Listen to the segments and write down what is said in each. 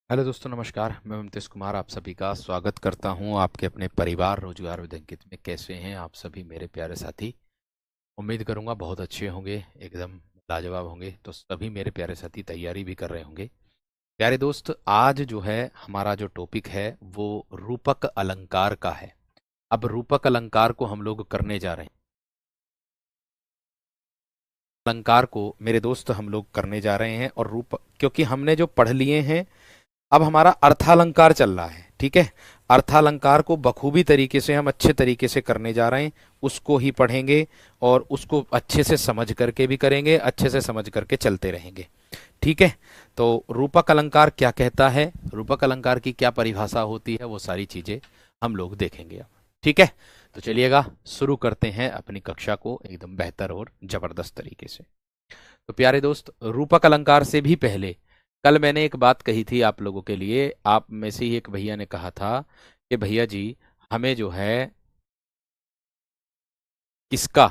Hello दोस्तों, नमस्कार। मैं मुमतेज कुमार आप सभी का स्वागत करता हूं आपके अपने परिवार रोजगार विद अंकित में। कैसे हैं आप सभी मेरे प्यारे साथी? उम्मीद करूंगा बहुत अच्छे होंगे, एकदम लाजवाब होंगे। तो सभी मेरे प्यारे साथी तैयारी भी कर रहे होंगे। प्यारे दोस्त, आज जो है हमारा जो टॉपिक है वो रूपक अलंकार का है। अब रूपक अलंकार को हम लोग करने जा रहे हैं। अलंकार को मेरे दोस्त हम लोग करने जा रहे हैं, और रूप क्योंकि हमने जो पढ़ लिए हैं, अब हमारा अर्थालंकार चल रहा है। ठीक है, अर्थालंकार को बखूबी तरीके से हम अच्छे तरीके से करने जा रहे हैं। उसको ही पढ़ेंगे और उसको अच्छे से समझ करके भी करेंगे, अच्छे से समझ करके चलते रहेंगे। ठीक है, तो रूपक अलंकार क्या कहता है, रूपक अलंकार की क्या परिभाषा होती है, वो सारी चीजें हम लोग देखेंगे अब। ठीक है, तो चलिएगा शुरू करते हैं अपनी कक्षा को एकदम बेहतर और जबरदस्त तरीके से। तो प्यारे दोस्त, रूपक अलंकार से भी पहले कल मैंने एक बात कही थी आप लोगों के लिए। आप में से ही एक भैया ने कहा था कि भैया जी, हमें जो है किसका,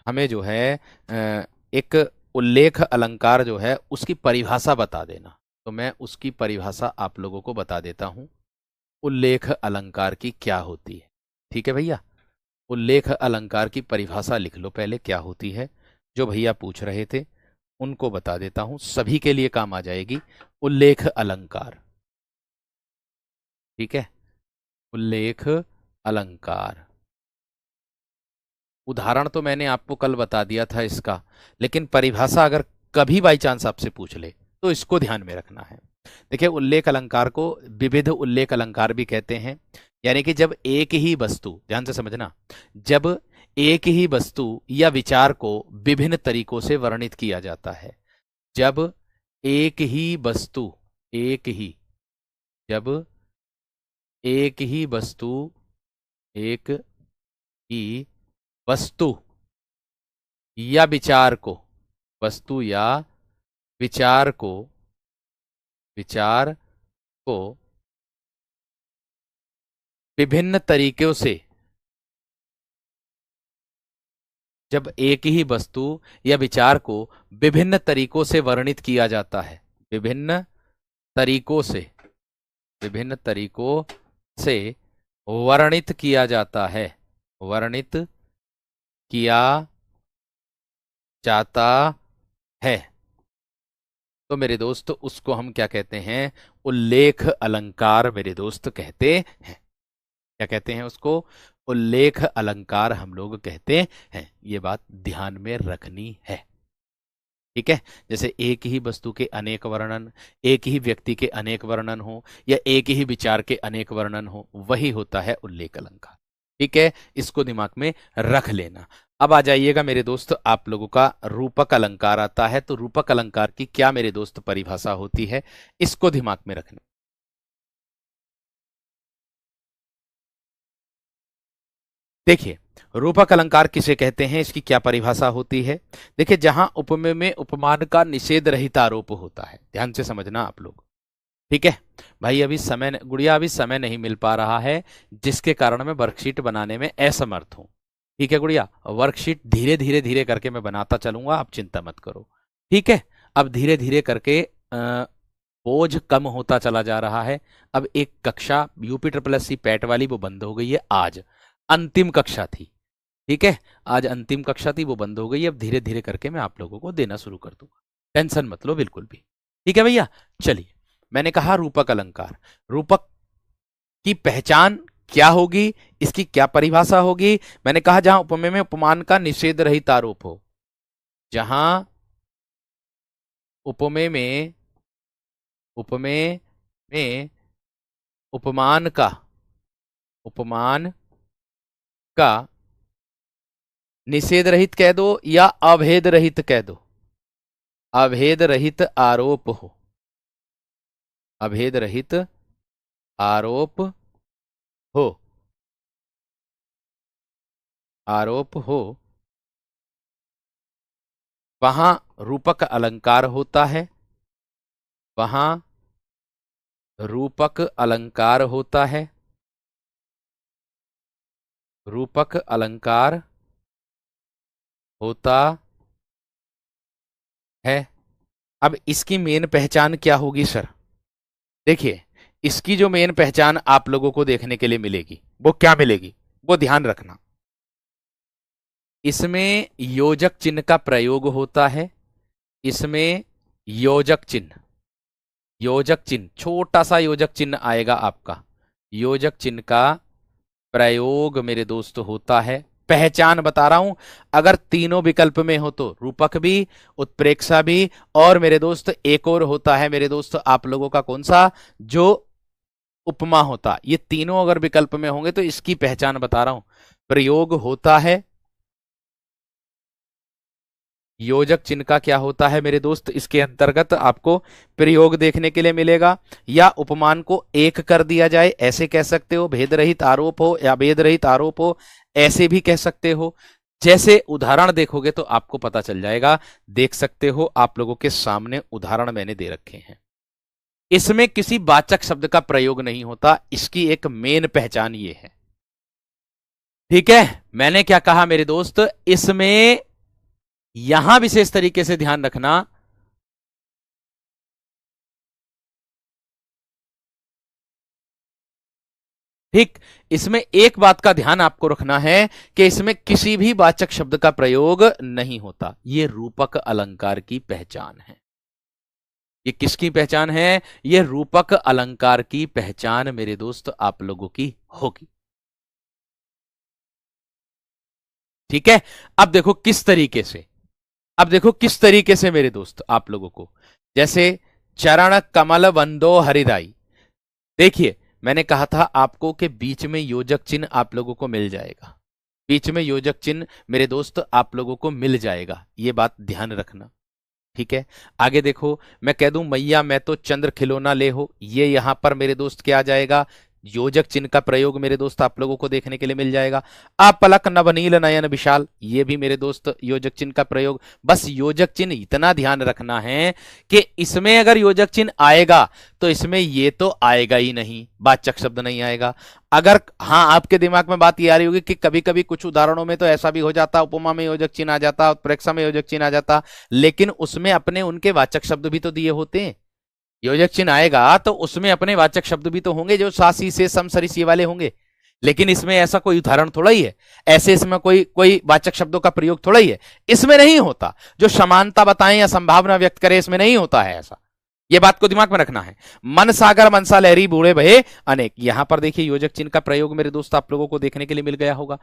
हमें जो है एक उल्लेख अलंकार जो है उसकी परिभाषा बता देना। तो मैं उसकी परिभाषा आप लोगों को बता देता हूं। उल्लेख अलंकार की क्या होती है? ठीक है भैया, उल्लेख अलंकार की परिभाषा लिख लो पहले, क्या होती है। जो भैया पूछ रहे थे उनको बता देता हूं, सभी के लिए काम आ जाएगी। उल्लेख अलंकार, ठीक है, उल्लेख अलंकार। उदाहरण तो मैंने आपको कल बता दिया था इसका, लेकिन परिभाषा अगर कभी बाई चांस आपसे पूछ ले तो इसको ध्यान में रखना है। देखिए, उल्लेख अलंकार को विविध उल्लेख अलंकार भी कहते हैं। यानी कि जब एक ही वस्तु, ध्यान से समझना, जब एक ही वस्तु या विचार को विभिन्न तरीकों से वर्णित किया जाता है। जब एक ही वस्तु, एक ही, जब एक ही वस्तु, एक ही वस्तु या विचार को, वस्तु या विचार को, विचार को विभिन्न तरीकों से, जब एक ही वस्तु या विचार को विभिन्न तरीकों से वर्णित किया जाता है, विभिन्न तरीकों से, विभिन्न तरीकों से वर्णित किया जाता है, वर्णित किया जाता है, तो मेरे दोस्त उसको हम क्या कहते हैं? उल्लेख अलंकार मेरे दोस्त कहते हैं। क्या कहते हैं उसको? उल्लेख अलंकार हम लोग कहते हैं। ये बात ध्यान में रखनी है। ठीक है, जैसे एक ही वस्तु के अनेक वर्णन, एक ही व्यक्ति के अनेक वर्णन हो, या एक ही विचार के अनेक वर्णन हो, वही होता है उल्लेख अलंकार। ठीक है, इसको दिमाग में रख लेना। अब आ जाइएगा मेरे दोस्त, आप लोगों का रूपक अलंकार आता है। तो रूपक अलंकार की क्या मेरे दोस्त परिभाषा होती है, इसको दिमाग में रखना। देखिए, रूपक अलंकार किसे कहते हैं, इसकी क्या परिभाषा होती है। देखिए, जहां उपमेय में उपमान का निषेध रहित आरोप होता है, ध्यान से समझना आप लोग। ठीक है भाई, अभी समय, गुड़िया अभी समय नहीं मिल पा रहा है, जिसके कारण मैं वर्कशीट बनाने में असमर्थ हूं। ठीक है गुड़िया, वर्कशीट धीरे धीरे धीरे करके मैं बनाता चलूंगा, आप चिंता मत करो। ठीक है, अब धीरे धीरे करके बोझ कम होता चला जा रहा है। अब एक कक्षा UP triple S C PET वाली वो बंद हो गई है, आज अंतिम कक्षा थी। ठीक है, आज अंतिम कक्षा थी, वो बंद हो गई। अब धीरे धीरे करके मैं आप लोगों को देना शुरू कर दूंगा, टेंशन मत लो बिल्कुल भी। ठीक है भैया, चलिए। मैंने कहा रूपक अलंकार, रूपक की पहचान क्या होगी, इसकी क्या परिभाषा होगी। मैंने कहा जहां उपमेय में उपमान का निषेध रहित आरोप हो, जहां उपमेय में, उपमेय में उपमान का, उपमान का निषेध रहित कह दो या अभेद रहित कह दो, अभेद रहित आरोप हो, अभेद रहित आरोप हो, आरोप हो, वहां रूपक अलंकार होता है, वहां रूपक अलंकार होता है, रूपक अलंकार होता है। अब इसकी मेन पहचान क्या होगी सर? देखिए, इसकी जो मेन पहचान आप लोगों को देखने के लिए मिलेगी वो क्या मिलेगी, वो ध्यान रखना। इसमें योजक चिन्ह का प्रयोग होता है। इसमें योजक चिन्ह, योजक चिन्ह, छोटा सा योजक चिन्ह आएगा आपका। योजक चिन्ह का प्रयोग मेरे दोस्त होता है। पहचान बता रहा हूं, अगर तीनों विकल्प में हो तो रूपक भी, उत्प्रेक्षा भी, और मेरे दोस्त एक और होता है मेरे दोस्त आप लोगों का कौन सा, जो उपमा होता। ये तीनों अगर विकल्प में होंगे तो इसकी पहचान बता रहा हूं। प्रयोग होता है, योजक चिन्ह का क्या होता है मेरे दोस्त, इसके अंतर्गत आपको प्रयोग देखने के लिए मिलेगा। या उपमान को एक कर दिया जाए ऐसे कह सकते हो, भेद रहित आरोप हो या भेद रहित आरोप हो ऐसे भी कह सकते हो। जैसे उदाहरण देखोगे तो आपको पता चल जाएगा। देख सकते हो आप लोगों के सामने उदाहरण मैंने दे रखे हैं। इसमें किसी वाचक शब्द का प्रयोग नहीं होता, इसकी एक मेन पहचान ये है। ठीक है, मैंने क्या कहा मेरे दोस्त, इसमें यहां विशेष तरीके से ध्यान रखना, ठीक। इसमें एक बात का ध्यान आपको रखना है कि इसमें किसी भी वाचक शब्द का प्रयोग नहीं होता। यह रूपक अलंकार की पहचान है। ये किसकी पहचान है, यह रूपक अलंकार की पहचान मेरे दोस्त आप लोगों की होगी। ठीक है, अब देखो किस तरीके से, अब देखो किस तरीके से मेरे दोस्त आप लोगों को, जैसे चरण कमल वंदो हरिदाई। देखिए, मैंने कहा था आपको कि बीच में योजक चिन्ह आप लोगों को मिल जाएगा। बीच में योजक चिन्ह मेरे दोस्त आप लोगों को मिल जाएगा, ये बात ध्यान रखना। ठीक है, आगे देखो, मैं कह दूं मैया मैं तो चंद्र खिलौना ले हो, ये यहां पर मेरे दोस्त क्या आ जाएगा, योजक चिन्ह का प्रयोग मेरे दोस्त आप लोगों को देखने के लिए मिल जाएगा। अपलक नवनील नयन विशाल, ये भी मेरे दोस्त योजक चिन्ह का प्रयोग। बस योजक चिन्ह इतना ध्यान रखना है कि इसमें अगर योजक चिन्ह आएगा तो इसमें ये तो आएगा ही नहीं, वाचक शब्द नहीं आएगा। अगर हाँ आपके दिमाग में बात ये आ रही होगी कि कभी कभी कुछ उदाहरणों में तो ऐसा भी हो जाता, उपमा में योजक चिन्ह आ जाता, उत्प्रेक्षा में योजक चिन्ह आ जाता, लेकिन उसमें अपने उनके वाचक शब्द भी तो दिए होते हैं। योजक चिन्ह आएगा तो उसमें अपने वाचक शब्द भी तो होंगे जो सासी से सम सरिस ये वाले होंगे। लेकिन इसमें ऐसा कोई उदाहरण थोड़ा ही है, ऐसे इसमें कोई कोई वाचक शब्दों का प्रयोग थोड़ा ही है, इसमें नहीं होता। जो समानता बताएं या संभावना व्यक्त करे इसमें नहीं होता है ऐसा, ये बात को दिमाग में रखना है। मन सागर मनसा लहरी बूढ़े भये अनेक, यहां पर देखिए योजक चिन्ह का प्रयोग मेरे दोस्त आप लोगों को देखने के लिए मिल गया होगा।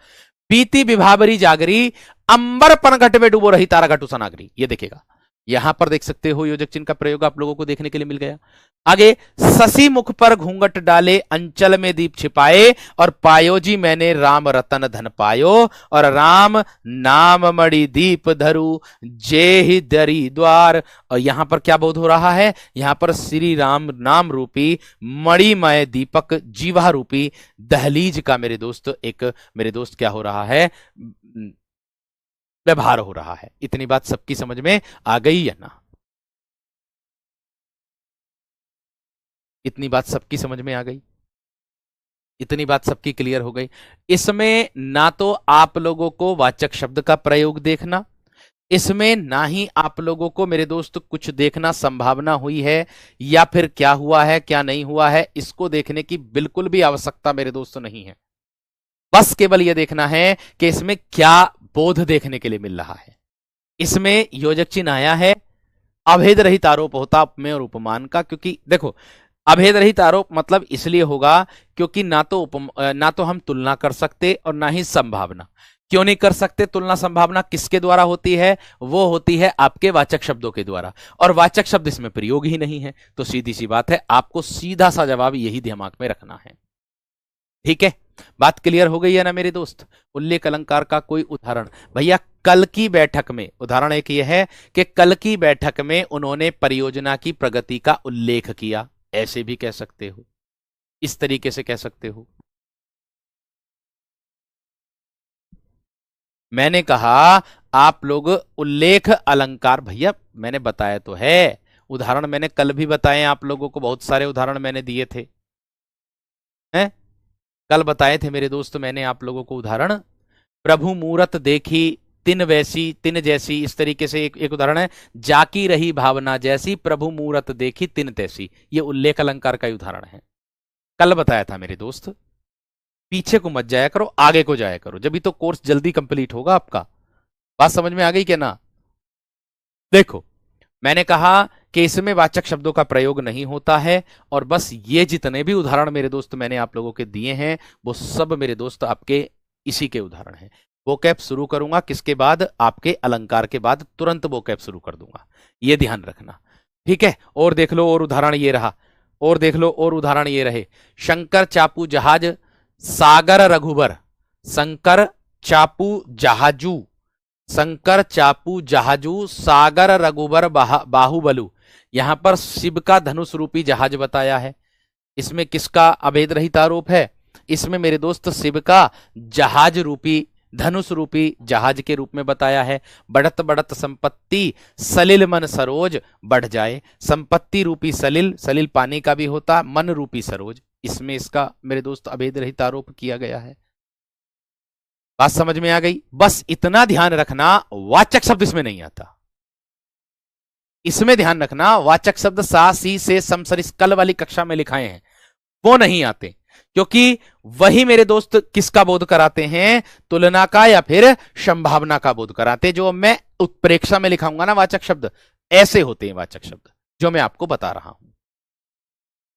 पीति विभावरी जागरी अंबर पन घट में डूबो रही तारा घटु सनागरी, ये देखिएगा यहां पर देख सकते हो योजक चिन्ह का प्रयोग आप लोगों को देखने के लिए मिल गया। आगे, शशि मुख पर घूंघट डाले अंचल में दीप छिपाए और पायो जी मैंने राम रतन धन पायो, और राम नाम मणि दीप धरु जे ही दरी द्वार। और यहां पर क्या बोध हो रहा है, यहां पर श्री राम नाम रूपी मणिमय दीपक जीवा रूपी दहलीज का मेरे दोस्त एक मेरे दोस्त क्या हो रहा है, व्यवहार हो रहा है। इतनी बात सबकी समझ में आ गई है ना, इतनी बात सबकी समझ में आ गई, इतनी बात सबकी क्लियर हो गई। इसमें ना तो आप लोगों को वाचक शब्द का प्रयोग देखना, इसमें ना ही आप लोगों को मेरे दोस्त कुछ देखना संभावना हुई है या फिर क्या हुआ है क्या नहीं हुआ है, इसको देखने की बिल्कुल भी आवश्यकता मेरे दोस्त नहीं है। बस केवल यह देखना है कि इसमें क्या बोध देखने के लिए मिल रहा है। इसमें योजक चिन्ह आया है, अभेद रहित आरोप होता उपमेय और उपमान का, क्योंकि देखो अभेद रहित आरोप मतलब इसलिए होगा क्योंकि ना तो हम तुलना कर सकते और ना ही संभावना। क्यों नहीं कर सकते तुलना संभावना, किसके द्वारा होती है, वो होती है आपके वाचक शब्दों के द्वारा, और वाचक शब्द इसमें प्रयोग ही नहीं है। तो सीधी सी बात है, आपको सीधा सा जवाब यही दिमाग में रखना है। ठीक है, बात क्लियर हो गई है ना मेरे दोस्त। उल्लेख अलंकार का कोई उदाहरण, भैया कल की बैठक में उदाहरण एक यह है कि कल की बैठक में उन्होंने परियोजना की प्रगति का उल्लेख किया, ऐसे भी कह सकते हो, इस तरीके से कह सकते हो। मैंने कहा आप लोग उल्लेख अलंकार, भैया मैंने बताया तो है, उदाहरण मैंने कल भी बताए आप लोगों को, बहुत सारे उदाहरण मैंने दिए थे, हैं कल बताए थे मेरे दोस्त मैंने आप लोगों को उदाहरण। प्रभु मूरत देखी तिन वैसी तिन जैसी, इस तरीके से एक उदाहरण है, जाकी रही भावना जैसी प्रभु मूरत देखी तिन तैसी, ये उल्लेख अलंकार का उदाहरण है। कल बताया था मेरे दोस्त, पीछे को मत जाया करो, आगे को जाया करो, जब भी तो कोर्स जल्दी कंप्लीट होगा आपका। बात समझ में आ गई क्या ना? देखो, मैंने कहा कि इसमें वाचक शब्दों का प्रयोग नहीं होता है, और बस ये जितने भी उदाहरण मेरे दोस्त मैंने आप लोगों के दिए हैं वो सब मेरे दोस्त आपके इसी के उदाहरण हैं। वोकैब शुरू करूंगा किसके बाद? आपके अलंकार के बाद तुरंत वोकैब शुरू कर दूंगा, ये ध्यान रखना, ठीक है? और देख लो, और उदाहरण ये रहा, और देख लो, और उदाहरण ये रहे, शंकर चापू जहाज सागर रघुबर, शंकर चापू जहाजू, शंकर चापू जहाजू सागर रघुबर बाहुबलु। यहां पर शिव का धनुष रूपी जहाज बताया है। इसमें किसका अभेद रहित आरोप है? इसमें मेरे दोस्त शिव का जहाज रूपी, धनुष रूपी जहाज के रूप में बताया है। बढ़त बढ़त संपत्ति सलिल मन सरोज बढ़ जाए, संपत्ति रूपी सलिल, सलिल पानी का भी होता, मन रूपी सरोज, इसमें इसका मेरे दोस्त अभेद रहित आरोप किया गया है। बात समझ में आ गई? बस इतना ध्यान रखना, वाचक शब्द इसमें नहीं आता। इसमें ध्यान रखना, वाचक शब्द सा सी से सम सरिस कल वाली कक्षा में लिखाए हैं वो नहीं आते, क्योंकि वही मेरे दोस्त किसका बोध कराते हैं? तुलना का या फिर संभावना का बोध कराते हैं। जो मैं उत्प्रेक्षा में लिखाऊंगा ना वाचक शब्द, ऐसे होते हैं वाचक शब्द जो मैं आपको बता रहा हूं,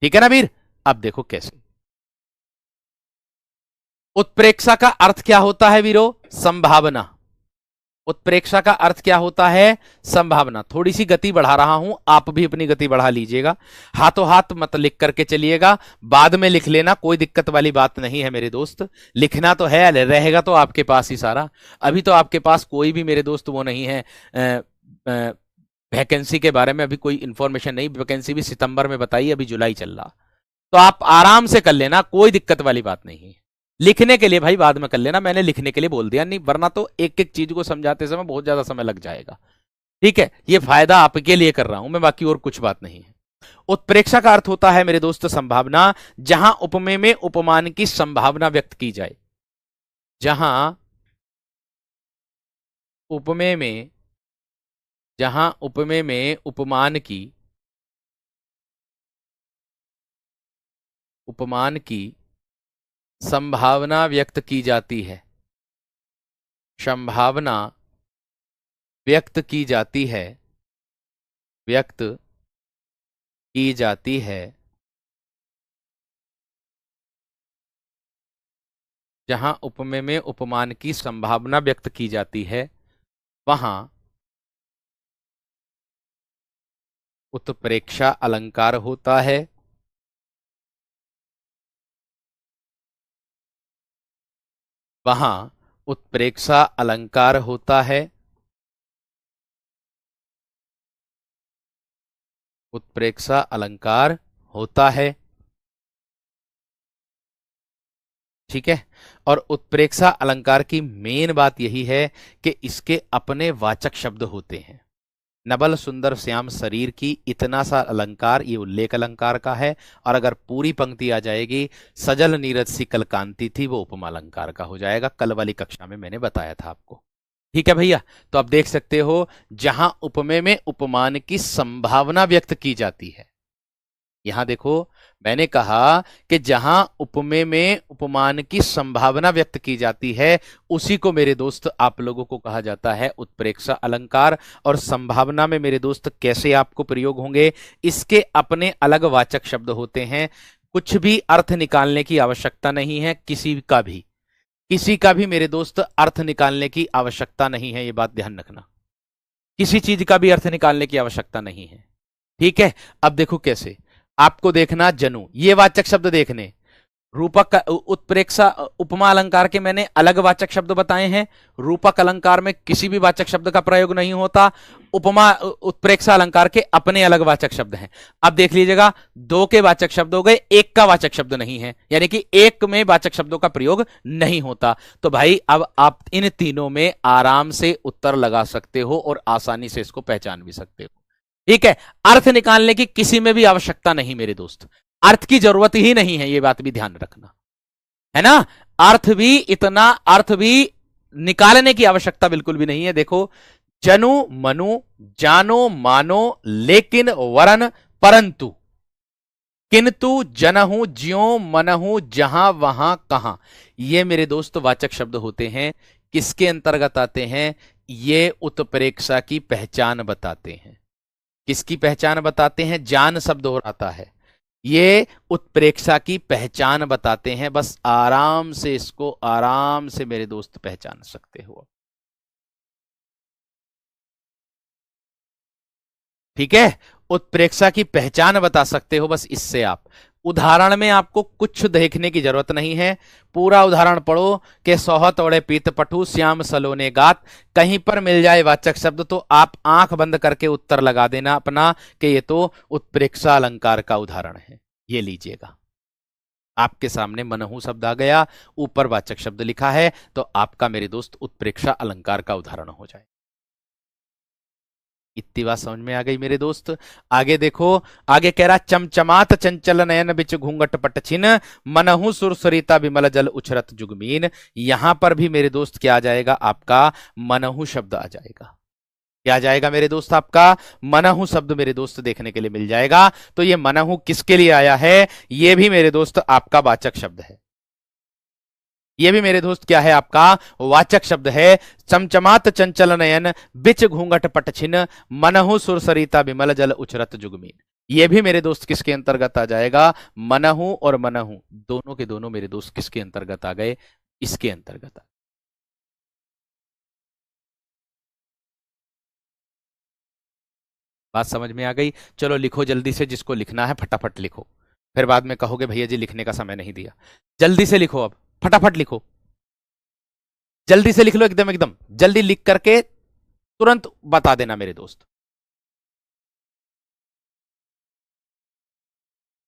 ठीक है ना वीर? अब देखो कैसे। उत्प्रेक्षा का अर्थ क्या होता है वीरो? संभावना। उत्प्रेक्षा का अर्थ क्या होता है? संभावना। थोड़ी सी गति बढ़ा रहा हूं, आप भी अपनी गति बढ़ा लीजिएगा, हाथों हाथ मत लिख करके चलिएगा, बाद में लिख लेना, कोई दिक्कत वाली बात नहीं है मेरे दोस्त। लिखना तो है, रहेगा तो आपके पास ही सारा। अभी तो आपके पास कोई भी मेरे दोस्त वो नहीं है, वैकेंसी के बारे में अभी कोई इंफॉर्मेशन नहीं, वैकेंसी भी सितंबर में बताई, अभी जुलाई चल रहा, तो आप आराम से कर लेना, कोई दिक्कत वाली बात नहीं है। लिखने के लिए भाई बाद में कर लेना, मैंने लिखने के लिए बोल दिया, नहीं वरना तो एक एक चीज को समझाते समय बहुत ज्यादा समय लग जाएगा, ठीक है? ये फायदा आपके लिए कर रहा हूं मैं, बाकी और कुछ बात नहीं है। उत्प्रेक्षा का अर्थ होता है मेरे दोस्त संभावना, जहां उपमेय में उपमान की संभावना व्यक्त की जाए। जहां उपमेय में उपमान की संभावना व्यक्त की जाती है, संभावना व्यक्त की जाती है, व्यक्त की जाती है, जहां उपमेय में उपमान की संभावना व्यक्त की जाती है वहां उत्प्रेक्षा अलंकार होता है। वहां उत्प्रेक्षा अलंकार होता है। उत्प्रेक्षा अलंकार होता है, ठीक है? और उत्प्रेक्षा अलंकार की मेन बात यही है कि इसके अपने वाचक शब्द होते हैं। नबल सुंदर श्याम शरीर की, इतना सा अलंकार ये उल्लेख अलंकार का है, और अगर पूरी पंक्ति आ जाएगी सजल नीरज सी कल कांति थी, वो उपमा अलंकार का हो जाएगा। कल वाली कक्षा में मैंने बताया था आपको, ठीक है भैया? तो आप देख सकते हो, जहां उपमेय में उपमान की संभावना व्यक्त की जाती है, यहां देखो मैंने कहा कि जहां उपमेय में उपमान की संभावना व्यक्त की जाती है उसी को मेरे दोस्त आप लोगों को कहा जाता है उत्प्रेक्षा अलंकार। और संभावना में मेरे दोस्त कैसे आपको प्रयोग होंगे, इसके अपने अलग वाचक शब्द होते हैं। कुछ भी अर्थ निकालने की आवश्यकता नहीं है, किसी का भी मेरे दोस्त अर्थ निकालने की आवश्यकता नहीं है, ये बात ध्यान रखना, किसी चीज का भी अर्थ निकालने की आवश्यकता नहीं है, ठीक है? अब देखो कैसे, आपको देखना जनु, ये वाचक शब्द देखने, रूपक उत्प्रेक्षा उपमा अलंकार के मैंने अलग वाचक शब्द बताए हैं, रूपक अलंकार में किसी भी वाचक शब्द का प्रयोग नहीं होता, उपमा उत्प्रेक्षा अलंकार के अपने अलग वाचक शब्द हैं। अब देख लीजिएगा, दो के वाचक शब्द हो गए, एक का वाचक शब्द नहीं है, यानी कि एक में वाचक शब्दों का प्रयोग नहीं होता। तो भाई अब आप इन तीनों में आराम से उत्तर लगा सकते हो और आसानी से इसको पहचान भी सकते हो, ठीक है? अर्थ निकालने की किसी में भी आवश्यकता नहीं मेरे दोस्त, अर्थ की जरूरत ही नहीं है, ये बात भी ध्यान रखना, है ना? अर्थ भी निकालने की आवश्यकता बिल्कुल भी नहीं है। देखो, जनु मनु जानो मानो लेकिन वरन परंतु किंतु जनहु ज्यों मनहु जहां वहां कहां, ये मेरे दोस्त वाचक शब्द होते हैं। किसके अंतर्गत आते हैं? ये उत्प्रेक्षा की पहचान बताते हैं। किसकी पहचान बताते हैं? जान शब्द हो आता है, ये उत्प्रेक्षा की पहचान बताते हैं। बस आराम से इसको आराम से मेरे दोस्त पहचान सकते हो। ठीक है, उत्प्रेक्षा की पहचान बता सकते हो बस इससे आप। उदाहरण में आपको कुछ देखने की जरूरत नहीं है, पूरा उदाहरण पढ़ो कि सोहत ओढ़े पीत पटु श्याम सलोने गात, कहीं पर मिल जाए वाचक शब्द तो आप आंख बंद करके उत्तर लगा देना अपना कि ये तो उत्प्रेक्षा अलंकार का उदाहरण है। ये लीजिएगा, आपके सामने मनहु शब्द आ गया, ऊपर वाचक शब्द लिखा है, तो आपका मेरे दोस्त उत्प्रेक्षा अलंकार का उदाहरण हो जाए। इतनी बात समझ में आ गई मेरे दोस्त? आगे देखो, आगे कह रहा चमचमात चंचल नयन बिच घूंघट पट छिन मनहु सुरसरिता विमल जल उछरत जुगमीन। यहां पर भी मेरे दोस्त क्या आ जाएगा? आपका मनहु शब्द आ जाएगा। क्या आ जाएगा मेरे दोस्त? आपका मनहु शब्द मेरे दोस्त देखने के लिए मिल जाएगा। तो ये मनहु किसके लिए आया है? ये भी मेरे दोस्त आपका वाचक शब्द है। ये भी मेरे दोस्त क्या है? आपका वाचक शब्द है। चमचमात चंचल नयन बिच घूंघट पट छिन मनहु सुरसरिता विमल जल उछरत जुगमीन। ये भी मेरे दोस्त किसके अंतर्गत आ जाएगा? मनहु और मनहु दोनों के दोनों मेरे दोस्त किसके अंतर्गत आ गए? इसके अंतर्गत। बात समझ में आ गई? चलो लिखो जल्दी से, जिसको लिखना है फटाफट लिखो, फिर बाद में कहोगे भैया जी लिखने का समय नहीं दिया। जल्दी से लिखो, अब फटाफट लिखो, जल्दी से लिख लो, एकदम एकदम जल्दी लिख करके तुरंत बता देना मेरे दोस्त।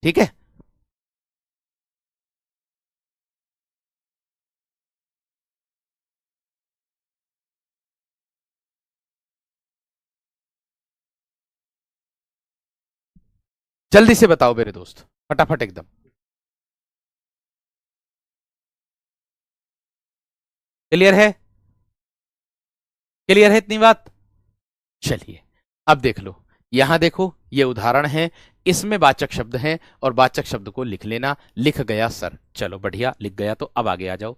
ठीक है, जल्दी से बताओ मेरे दोस्त, फटाफट एकदम। क्लियर है? क्लियर है इतनी बात? चलिए अब देख लो, यहां देखो ये उदाहरण है, इसमें वाचक शब्द हैं और वाचक शब्द को लिख लेना। लिख गया सर, चलो बढ़िया, लिख गया तो अब आगे आ जाओ।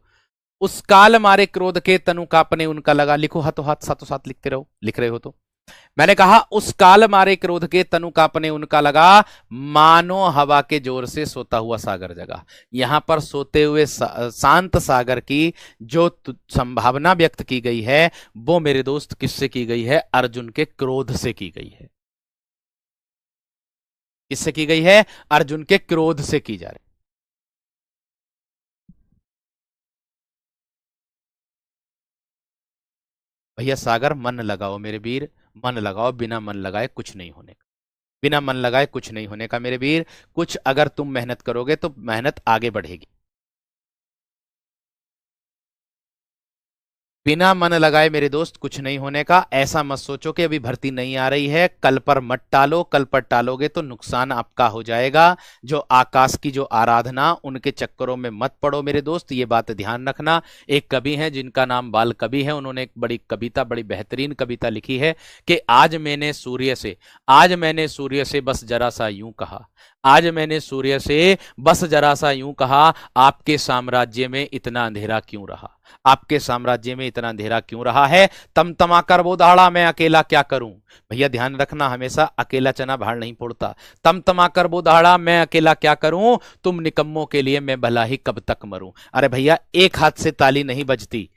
उस काल मारे क्रोध के तनु कापने उनका लगा, लिखो हाथों हाथ साथों साथ लिखते रहो, लिख रहे हो तो। मैंने कहा उस काल मारे क्रोध के तनु कापने उनका लगा, मानो हवा के जोर से सोता हुआ सागर जगा। यहां पर सोते हुए शांत सागर की जो संभावना व्यक्त की गई है वो मेरे दोस्त किससे की गई है? अर्जुन के क्रोध से की गई है। किससे की गई है? अर्जुन के क्रोध से की जा रही। भैया सागर मन लगाओ मेरे वीर, मन लगाओ, बिना मन लगाए कुछ नहीं होने का। बिना मन लगाए कुछ नहीं होने का मेरे वीर। कुछ अगर तुम मेहनत करोगे तो मेहनत आगे बढ़ेगी। बिना मन लगाए मेरे दोस्त कुछ नहीं होने का। ऐसा मत सोचो कि अभी भर्ती नहीं आ रही है, कल पर मत टालो, कल पर टालोगे तो नुकसान आपका हो जाएगा। जो आकाश की जो आराधना, उनके चक्करों में मत पड़ो मेरे दोस्त, ये बात ध्यान रखना। एक कवि हैं जिनका नाम बाल कवि है, उन्होंने एक बड़ी कविता, बड़ी बेहतरीन कविता लिखी है कि आज मैंने सूर्य से बस जरा सा यूं कहा, आज मैंने सूर्य से बस जरा सा यूं कहा, आपके साम्राज्य में इतना अंधेरा क्यों रहा, आपके साम्राज्य में इतना अंधेरा क्यों रहा है, तमतमा कर वो दाड़ा मैं अकेला क्या करूं। भैया ध्यान रखना, हमेशा अकेला चना भाड़ नहीं फोड़ता। तमतमा कर वो दाड़ा मैं अकेला क्या करूं, तुम निकम्मों के लिए मैं भला ही कब तक मरूं। अरे भैया एक हाथ से ताली नहीं बजती।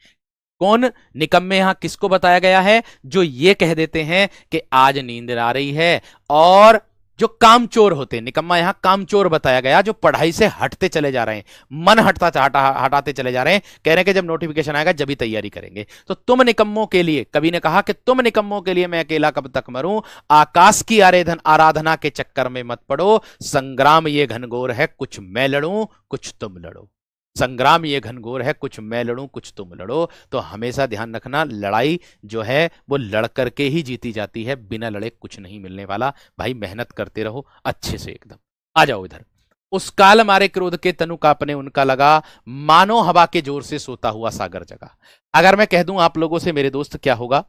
कौन निकम्मे यहां किसको बताया गया है? जो ये कह देते हैं कि आज नींद आ रही है, और जो कामचोर होते हैं, निकम्मा यहां कामचोर बताया गया, जो पढ़ाई से हटते चले जा रहे हैं, मन हटाते चले जा रहे हैं, कह रहे हैं कि जब नोटिफिकेशन आएगा जब ही तैयारी करेंगे। तो तुम निकम्मों के लिए, कवि ने कहा कि तुम निकम्मों के लिए मैं अकेला कब तक मरूं, आकाश की आराधना के चक्कर में मत पड़ो, संग्राम ये घनघोर है, कुछ मैं लड़ूं कुछ तुम लड़ो। संग्राम ये घनघोर है, कुछ मैं लड़ूं कुछ तुम लड़ो। तो हमेशा ध्यान रखना, लड़ाई जो है वो लड़ करके ही जीती जाती है, बिना लड़े कुछ नहीं मिलने वाला। भाई मेहनत करते रहो अच्छे से एकदम। आ जाओ इधर, उस काल मारे क्रोध के तनु कांपने उनका लगा, मानो हवा के जोर से सोता हुआ सागर जगा। अगर मैं कह दूं आप लोगों से मेरे दोस्त, क्या होगा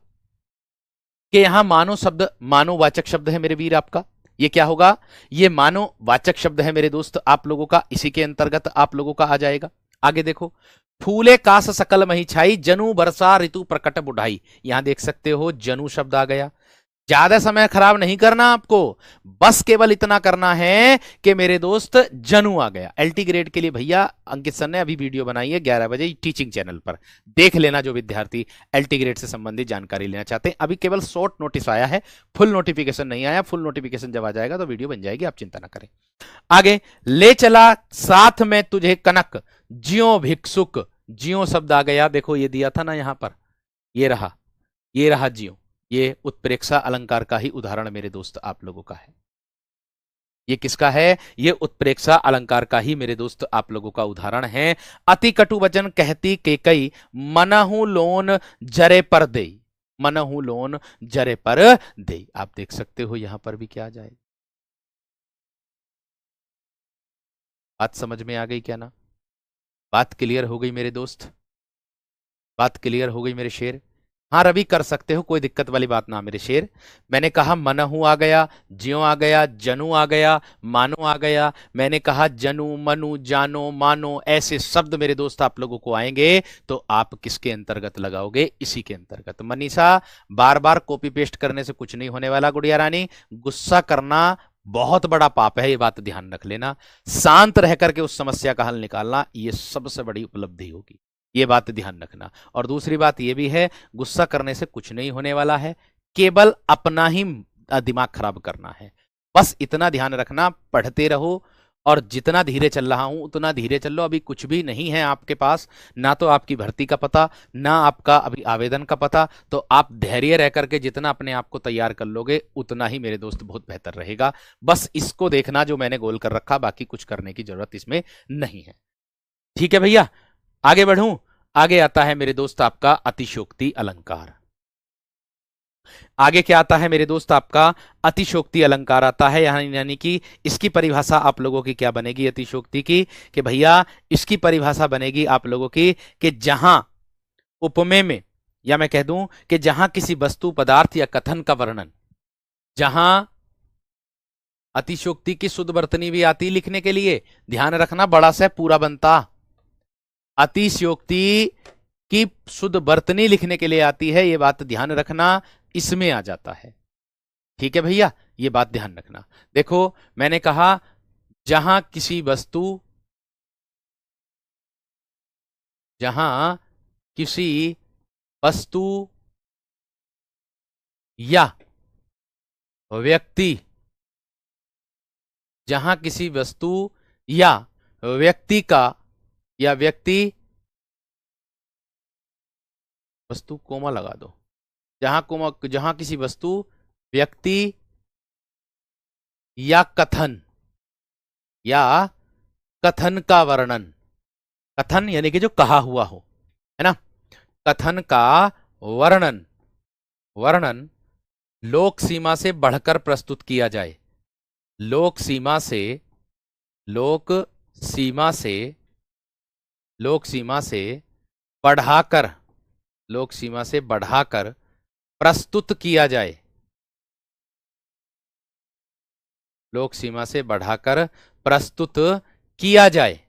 कि यहां मानो शब्द मानोवाचक शब्द है मेरे वीर आपका। ये क्या होगा? ये मानोवाचक शब्द है मेरे दोस्त आप लोगों का, इसी के अंतर्गत आप लोगों का आ जाएगा। आगे देखो, फूले कास सकल मही छाई, जनु बरसा ऋतु प्रकट बुढ़ाई। यहां देख सकते हो जनु शब्द आ गया। ज्यादा समय खराब नहीं करना आपको, बस केवल इतना करना है कि मेरे दोस्त जनु आ गया। एलटी ग्रेड के लिए भैया अंकित सर ने अभी वीडियो बनाई है 11 बजे टीचिंग चैनल पर, देख लेना जो विद्यार्थी एलटी ग्रेड से संबंधित जानकारी लेना चाहते हैं। अभी केवल शॉर्ट नोटिस आया है, फुल नोटिफिकेशन नहीं आया। फुल नोटिफिकेशन जब आ जाएगा तो वीडियो बन जाएगी, आप चिंता ना करें। आगे, ले चला साथ में तुझे कनक, ज्यों भिक्षुक। ज्यों शब्द आ गया, देखो ये दिया था ना यहां पर, ये रहा ज्यों। ये उत्प्रेक्षा अलंकार का ही उदाहरण मेरे दोस्त आप लोगों का है। ये किसका है? ये उत्प्रेक्षा अलंकार का ही मेरे दोस्त आप लोगों का उदाहरण है। अति कटु वचन कहती केकई, मनहु लोन जरे पर दे। मनहु लोन जरे पर दे। आप देख सकते हो यहां पर भी क्या आ जाए। बात समझ में आ गई क्या ना? बात क्लियर हो गई मेरे दोस्त? बात क्लियर हो गई मेरे शेर? हाँ रवि, कर सकते हो, कोई दिक्कत वाली बात ना मेरे शेर। मैंने कहा मनहु आ गया, ज्यों आ गया, जनु आ गया, मानो आ गया। मैंने कहा जनु, मनु, जानो, मानो, ऐसे शब्द मेरे दोस्त आप लोगों को आएंगे तो आप किसके अंतर्गत लगाओगे? इसी के अंतर्गत। मनीषा, बार बार कॉपी पेस्ट करने से कुछ नहीं होने वाला। गुड़िया रानी, गुस्सा करना बहुत बड़ा पाप है, ये बात ध्यान रख लेना। शांत रह करके उस समस्या का हल निकालना, ये सबसे बड़ी उपलब्धि होगी, ये बात ध्यान रखना। और दूसरी बात ये भी है, गुस्सा करने से कुछ नहीं होने वाला है, केवल अपना ही दिमाग खराब करना है। बस इतना ध्यान रखना, पढ़ते रहो और जितना धीरे चल रहा हूं उतना धीरे चल लो। अभी कुछ भी नहीं है आपके पास, ना तो आपकी भर्ती का पता, ना आपका अभी आवेदन का पता। तो आप धैर्य रह करके जितना अपने आप को तैयार कर लोगे उतना ही मेरे दोस्त बहुत बेहतर रहेगा। बस इसको देखना जो मैंने गोल कर रखा, बाकी कुछ करने की जरूरत इसमें नहीं है। ठीक है भैया, आगे बढ़ूं। आगे आता है मेरे दोस्त आपका अतिशोक्ति अलंकार। आगे क्या आता है मेरे दोस्त? आपका अतिशोक्ति अलंकार आता है। यानी कि इसकी परिभाषा आप लोगों की क्या बनेगी अतिशोक्ति की? कि भैया इसकी परिभाषा बनेगी आप लोगों की कि जहां उपमेय में, या मैं कह दूं कि जहां किसी वस्तु, पदार्थ या कथन का वर्णन, जहां अतिशोक्ति की शुद्ध वर्तनी भी आती लिखने के लिए, ध्यान रखना बड़ा से पूरा बनता। अतिशयोक्ति की शुद्ध वर्तनी लिखने के लिए आती है, ये बात ध्यान रखना, इसमें आ जाता है। ठीक है भैया, ये बात ध्यान रखना। देखो मैंने कहा जहां किसी वस्तु, जहां किसी वस्तु या व्यक्ति, जहां किसी वस्तु या व्यक्ति का, या व्यक्ति, वस्तु कोमा लगा दो, जहां किसी वस्तु, व्यक्ति या कथन का वर्णन, कथन यानी कि जो कहा हुआ हो, है ना, कथन का वर्णन लोक सीमा से बढ़कर प्रस्तुत किया जाए। लोक सीमा से बढ़ाकर प्रस्तुत किया जाए। लोक सीमा से बढ़ाकर प्रस्तुत किया जाए,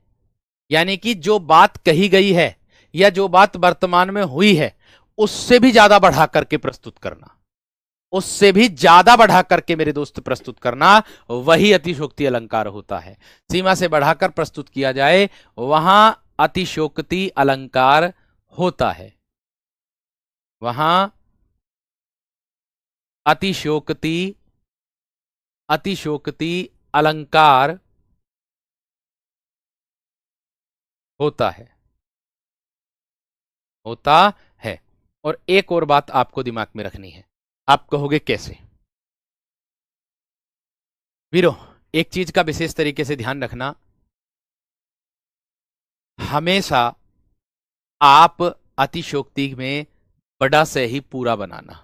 यानी कि जो बात कही गई है या जो बात वर्तमान में हुई है उससे भी ज्यादा बढ़ा करके प्रस्तुत करना, उससे भी ज्यादा बढ़ा करके मेरे दोस्त प्रस्तुत करना, वही अतिशोक्ति अलंकार होता है। सीमा से बढ़ाकर प्रस्तुत किया जाए, वहां अतिशोक्ति अलंकार होता है। वहां अतिशोक्ति अलंकार होता है। और एक और बात आपको दिमाग में रखनी है। आप कहोगे कैसे? वीरो, एक चीज का विशेष तरीके से ध्यान रखना, हमेशा आप अतिशोक्ति में बड़ा से ही पूरा बनाना।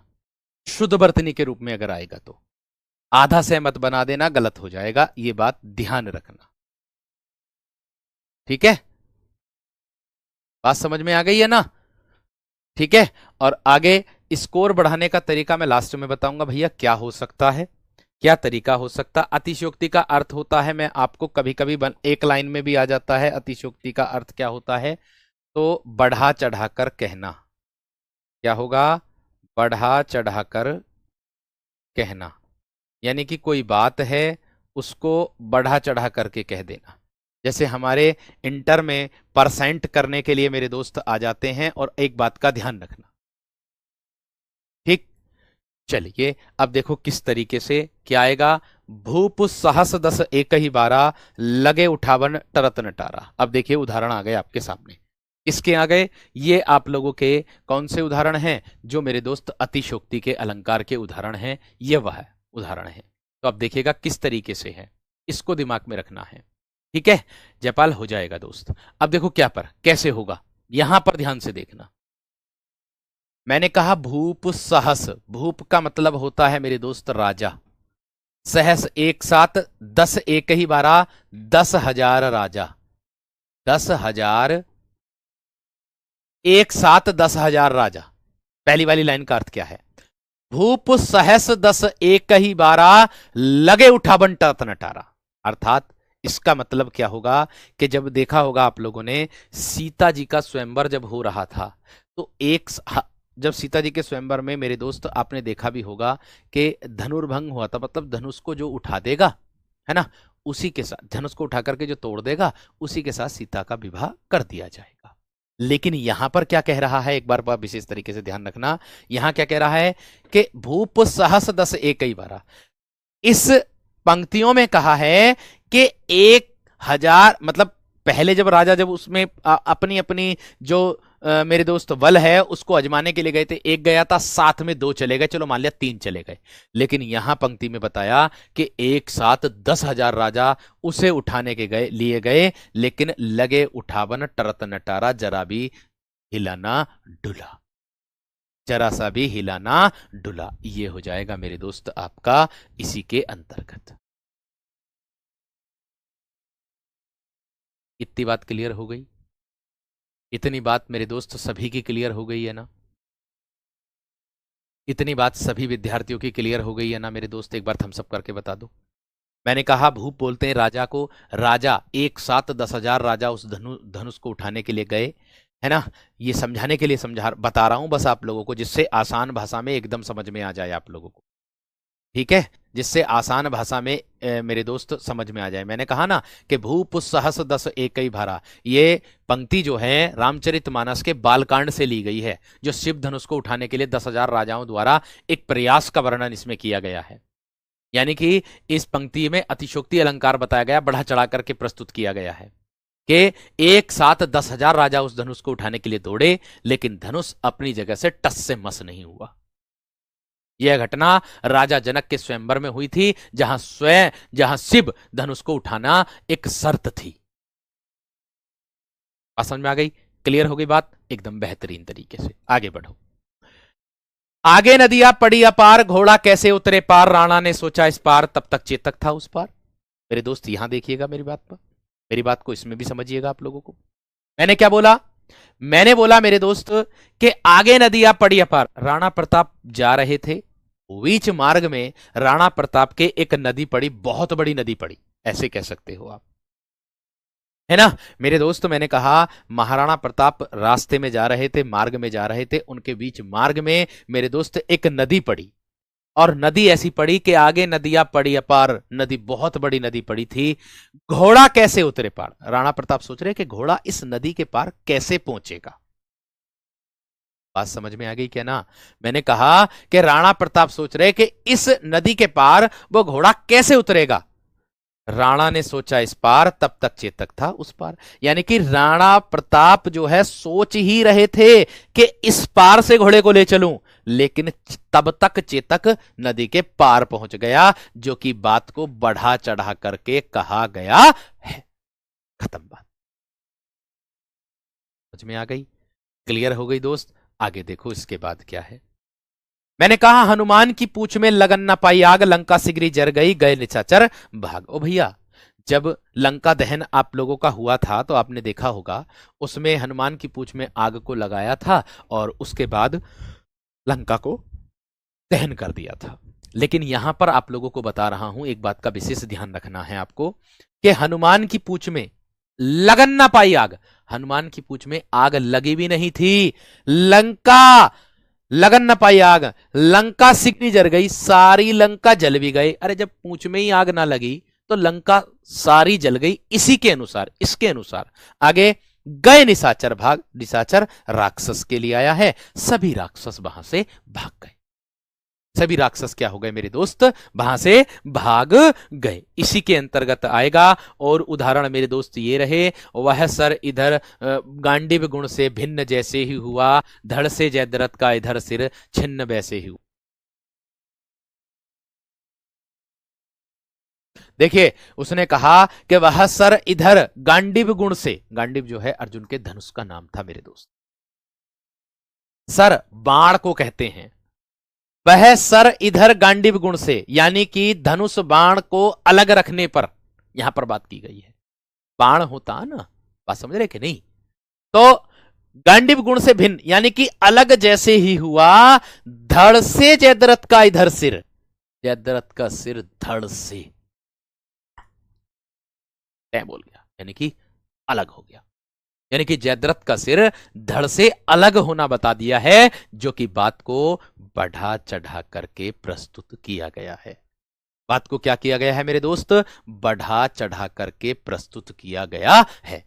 शुद्ध वर्तनी के रूप में अगर आएगा तो आधा से मत बना देना, गलत हो जाएगा, ये बात ध्यान रखना। ठीक है, बात समझ में आ गई है ना? ठीक है, और आगे स्कोर बढ़ाने का तरीका मैं लास्ट में बताऊंगा भैया क्या हो सकता है, क्या तरीका हो सकता। अतिशयोक्ति का अर्थ होता है, मैं आपको कभी कभी एक लाइन में भी आ जाता है, अतिशयोक्ति का अर्थ क्या होता है, तो बढ़ा चढ़ाकर कहना। क्या होगा? बढ़ा चढ़ाकर कहना, यानी कि कोई बात है उसको बढ़ा चढ़ा करके कह देना। जैसे हमारे इंटर में परसेंट करने के लिए मेरे दोस्त आ जाते हैं, और एक बात का ध्यान रखना, ठीक? चलिए अब देखो किस तरीके से क्या आएगा। भूप सहस दस एक ही बारा, लगे उठावन टरत नटारा। अब देखिए उदाहरण आ गए आपके सामने। इसके आ गए, ये आप लोगों के कौन से उदाहरण हैं? जो मेरे दोस्त अतिशयोक्ति के अलंकार के उदाहरण हैं, ये वह उदाहरण है। तो अब देखिएगा किस तरीके से है, इसको दिमाग में रखना है। ठीक है, जयपाल हो जाएगा दोस्त। अब देखो क्या पर कैसे होगा, यहां पर ध्यान से देखना। मैंने कहा भूप सहस, भूप का मतलब होता है मेरे दोस्त राजा। सहस एक साथ, 10 एक ही बारा, 10,000 राजा। 10,000 एक साथ, 10,000 राजा। पहली वाली लाइन का अर्थ क्या है? भूप सहस 10 एक ही बारा, लगे उठावन टरत नटारा। अर्थात इसका मतलब क्या होगा कि जब देखा होगा आप लोगों ने, सीता जी का स्वयंवर जब हो रहा था, तो जब सीता जी के स्वयंवर में मेरे दोस्त आपने देखा भी होगा कि धनुर्भंग हुआ था, मतलब धनुष को जो उठा देगा, है ना, उसी के साथ, धनुष को उठा करके जो तोड़ देगा, उसी के साथ सीता का विवाह कर दिया जाएगा। लेकिन यहां पर क्या कह रहा है, एक बार विशेष तरीके से ध्यान रखना, यहां क्या कह रहा है कि भूप सहस 10 एक ही बारा। इस पंक्तियों में कहा है कि 1,000, मतलब पहले जब राजा जब उसमें अपनी अपनी जो मेरे दोस्त बल है उसको आजमाने के लिए गए थे, एक गया था, साथ में 2 चले गए, चलो मान लिया 3 चले गए। लेकिन यहां पंक्ति में बताया कि एक साथ 10,000 राजा उसे उठाने के लिए गए, लेकिन लगे उठावन टरत नटारा, जरा भी हिलाना डुला, जरा सा भी हिलाना डुला। ये हो जाएगा मेरे दोस्त आपका इसी के अंतर्गत। इतनी बात क्लियर हो गई? इतनी बात मेरे दोस्त सभी की क्लियर हो गई है ना? इतनी बात सभी विद्यार्थियों की क्लियर हो गई है ना मेरे दोस्त? एक बार थम्स अप करके बता दो। मैंने कहा भूप बोलते हैं राजा को, राजा एक साथ 10,000 राजा उस धनुष को उठाने के लिए गए, है ना। ये समझाने के लिए बता रहा हूं बस आप लोगों को, जिससे आसान भाषा में एकदम समझ में आ जाए आप लोगों को। ठीक है, जिससे आसान भाषा में मेरे दोस्त समझ में आ जाए। मैंने कहा ना कि भूप सहस 10 एक ही भारा, ये पंक्ति जो है रामचरितमानस के बालकांड से ली गई है, जो शिव धनुष को उठाने के लिए 10,000 राजाओं द्वारा एक प्रयास का वर्णन इसमें किया गया है। यानी कि इस पंक्ति में अतिशयोक्ति अलंकार बताया गया, बढ़ा चढ़ा करके प्रस्तुत किया गया है कि एक साथ 10,000 राजा उस धनुष को उठाने के लिए दौड़े, लेकिन धनुष अपनी जगह से टस से मस नहीं हुआ। यह घटना राजा जनक के स्वयंवर में हुई थी, जहां शिव धनुष को उठाना एक शर्त थी। समझ में आ गई? क्लियर हो गई बात? एकदम बेहतरीन तरीके से आगे बढ़ो। आगे नदियां पड़ी अपार, घोड़ा कैसे उतरे पार, राणा ने सोचा इस पार, तब तक चेतक था उस पार। मेरे दोस्त यहां देखिएगा मेरी बात पर, मेरी बात को इसमें भी समझिएगा आप लोगों को। मैंने क्या बोला? मैंने बोला मेरे दोस्त कि आगे नदियां पड़ी अपार, राणा प्रताप जा रहे थे, बीच मार्ग में राणा प्रताप के एक नदी पड़ी, बहुत बड़ी नदी पड़ी, ऐसे कह सकते हो आप, है ना मेरे दोस्त। मैंने कहा महाराणा प्रताप रास्ते में जा रहे थे, मार्ग में जा रहे थे, उनके बीच मार्ग में मेरे दोस्त एक नदी पड़ी, और नदी ऐसी पड़ी कि आगे नदियां पड़ी अपार, नदी बहुत बड़ी नदी पड़ी थी। घोड़ा कैसे उतरे पार? राणा प्रताप सोच रहे कि घोड़ा इस नदी के पार कैसे पहुंचेगा। बात समझ में आ गई क्या ना? मैंने कहा कि राणा प्रताप सोच रहे कि इस नदी के पार वो घोड़ा कैसे उतरेगा। राणा ने सोचा इस पार, तब तक चेतक था उस पार। यानी कि राणा प्रताप जो है सोच ही रहे थे कि इस पार से घोड़े को ले चलूं, लेकिन तब तक चेतक नदी के पार पहुंच गया, जो कि बात को बढ़ा चढ़ा करके कहा गया है। खत्म बात। समझ में आ गई? क्लियर हो गई दोस्त? आगे देखो इसके बाद क्या है। मैंने कहा हनुमान की पूंछ में लगन न पाई आग, लंका सिगरी जर गई, गए निशाचर भाग। ओ भैया, जब लंका दहन आप लोगों का हुआ था तो आपने देखा होगा, उसमें हनुमान की पूंछ में आग को लगाया था और उसके बाद लंका को दहन कर दिया था। लेकिन यहां पर आप लोगों को बता रहा हूं, एक बात का विशेष ध्यान रखना है आपको, कि हनुमान की पूंछ में लगन ना पाई आग। हनुमान की पूंछ में आग लगी भी नहीं थी। लंका लगन न पाई आग, लंका सिकनी जल गई, सारी लंका जल भी गई। अरे जब पूंछ में ही आग ना लगी तो लंका सारी जल गई। इसी के अनुसार, इसके अनुसार आगे गए निशाचर भाग, निशाचर राक्षस के लिए आया है, सभी राक्षस वहां से भाग गए। सभी राक्षस क्या हो गए मेरे दोस्त, वहां से भाग गए। इसी के अंतर्गत आएगा। और उदाहरण मेरे दोस्त ये रहे, वह सर इधर गांडीव गुण से भिन्न जैसे ही हुआ, धड़ से जयद्रथ का इधर सिर छिन्न वैसे ही हुआ। देखिए उसने कहा कि वह सर इधर गांडीव गुण से, गांडीव जो है अर्जुन के धनुष का नाम था मेरे दोस्त, सर बाण को कहते हैं, वह सर इधर गांडीव गुण से, यानी कि धनुष बाण को अलग रखने पर यहां पर बात की गई है। बाण होता है ना, बात समझ रहे कि नहीं? तो गांडीव गुण से भिन्न यानी कि अलग जैसे ही हुआ, धड़ से जयद्रथ का इधर सिर, जयद्रथ का सिर धड़ से तय बोल गया, यानी कि अलग हो गया। यानी कि जयद्रथ का सिर धड़ से अलग होना बता दिया है, जो कि बात को बढ़ा चढ़ा करके प्रस्तुत किया गया है। बात को क्या किया गया है मेरे दोस्त, बढ़ा चढ़ा करके प्रस्तुत किया गया है।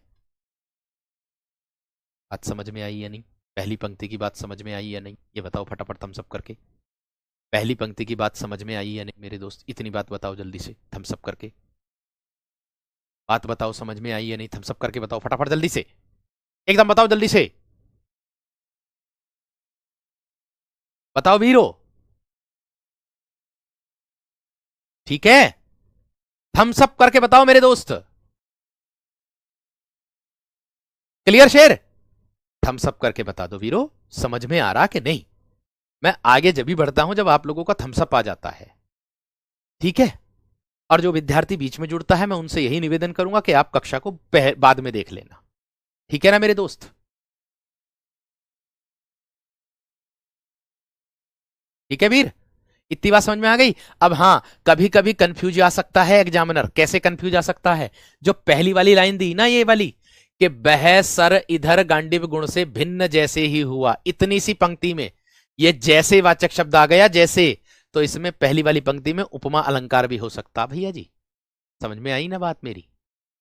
बात समझ में आई या नहीं? पहली पंक्ति की बात समझ में आई या नहीं, ये बताओ फटाफट थम्स अप करके। पहली पंक्ति की बात समझ में आई या नहीं मेरे दोस्त? इतनी बात बताओ जल्दी से थम्स अप करके। बात बताओ समझ में आई या नहीं, थम्स अप करके बताओ फटाफट जल्दी से, एकदम बताओ जल्दी से, बताओ वीरो। ठीक है, थम्स अप करके बताओ मेरे दोस्त। क्लियर शेर? थम्स अप करके बता दो वीरो, समझ में आ रहा कि नहीं? मैं आगे जब भी बढ़ता हूं जब आप लोगों का थम्स अप आ जाता है, ठीक है? और जो विद्यार्थी बीच में जुड़ता है मैं उनसे यही निवेदन करूंगा कि आप कक्षा को बाद में देख लेना, ठीक है ना मेरे दोस्त? ठीक है वीर, इतनी बात समझ में आ गई? अब हाँ, कभी कभी कंफ्यूज आ सकता है एग्जामिनर। कैसे कंफ्यूज आ सकता है? जो पहली वाली लाइन दी ना, ये वाली, कि वह सर इधर गांडीव गुण से भिन्न जैसे ही हुआ, इतनी सी पंक्ति में ये जैसे वाचक शब्द आ गया, जैसे, तो इसमें पहली वाली पंक्ति में उपमा अलंकार भी हो सकता। भैया जी समझ में आई ना बात मेरी?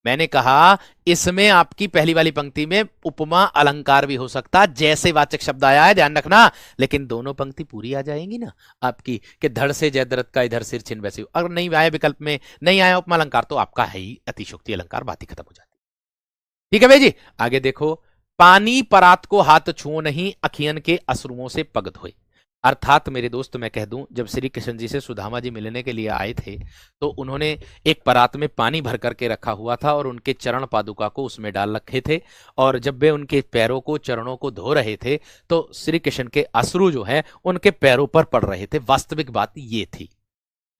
मैंने कहा इसमें आपकी पहली वाली पंक्ति में उपमा अलंकार भी हो सकता, जैसे वाचक शब्द आया है, ध्यान रखना। लेकिन दोनों पंक्ति पूरी आ जाएंगी ना आपकी, कि धड़ से जयद्रथ का इधर सिर छिन्न वैसे। अगर नहीं आया विकल्प में, नहीं आया उपमा अलंकार, तो आपका है ही अतिशोक्ति अलंकार, बात ही खत्म हो जाती। ठीक है भाई जी, आगे देखो। पानी परात को हाथ छुओ नहीं, अखियन के अश्रुओं से पग धोए। अर्थात मेरे दोस्त मैं कह दूं, जब श्री कृष्ण जी से सुदामा जी मिलने के लिए आए थे तो उन्होंने एक परात में पानी भर करके रखा हुआ था और उनके चरण पादुका को उसमें डाल रखे थे। और जब वे उनके पैरों को, चरणों को धो रहे थे तो श्री कृष्ण के अश्रु जो है उनके पैरों पर पड़ रहे थे। वास्तविक बात ये थी।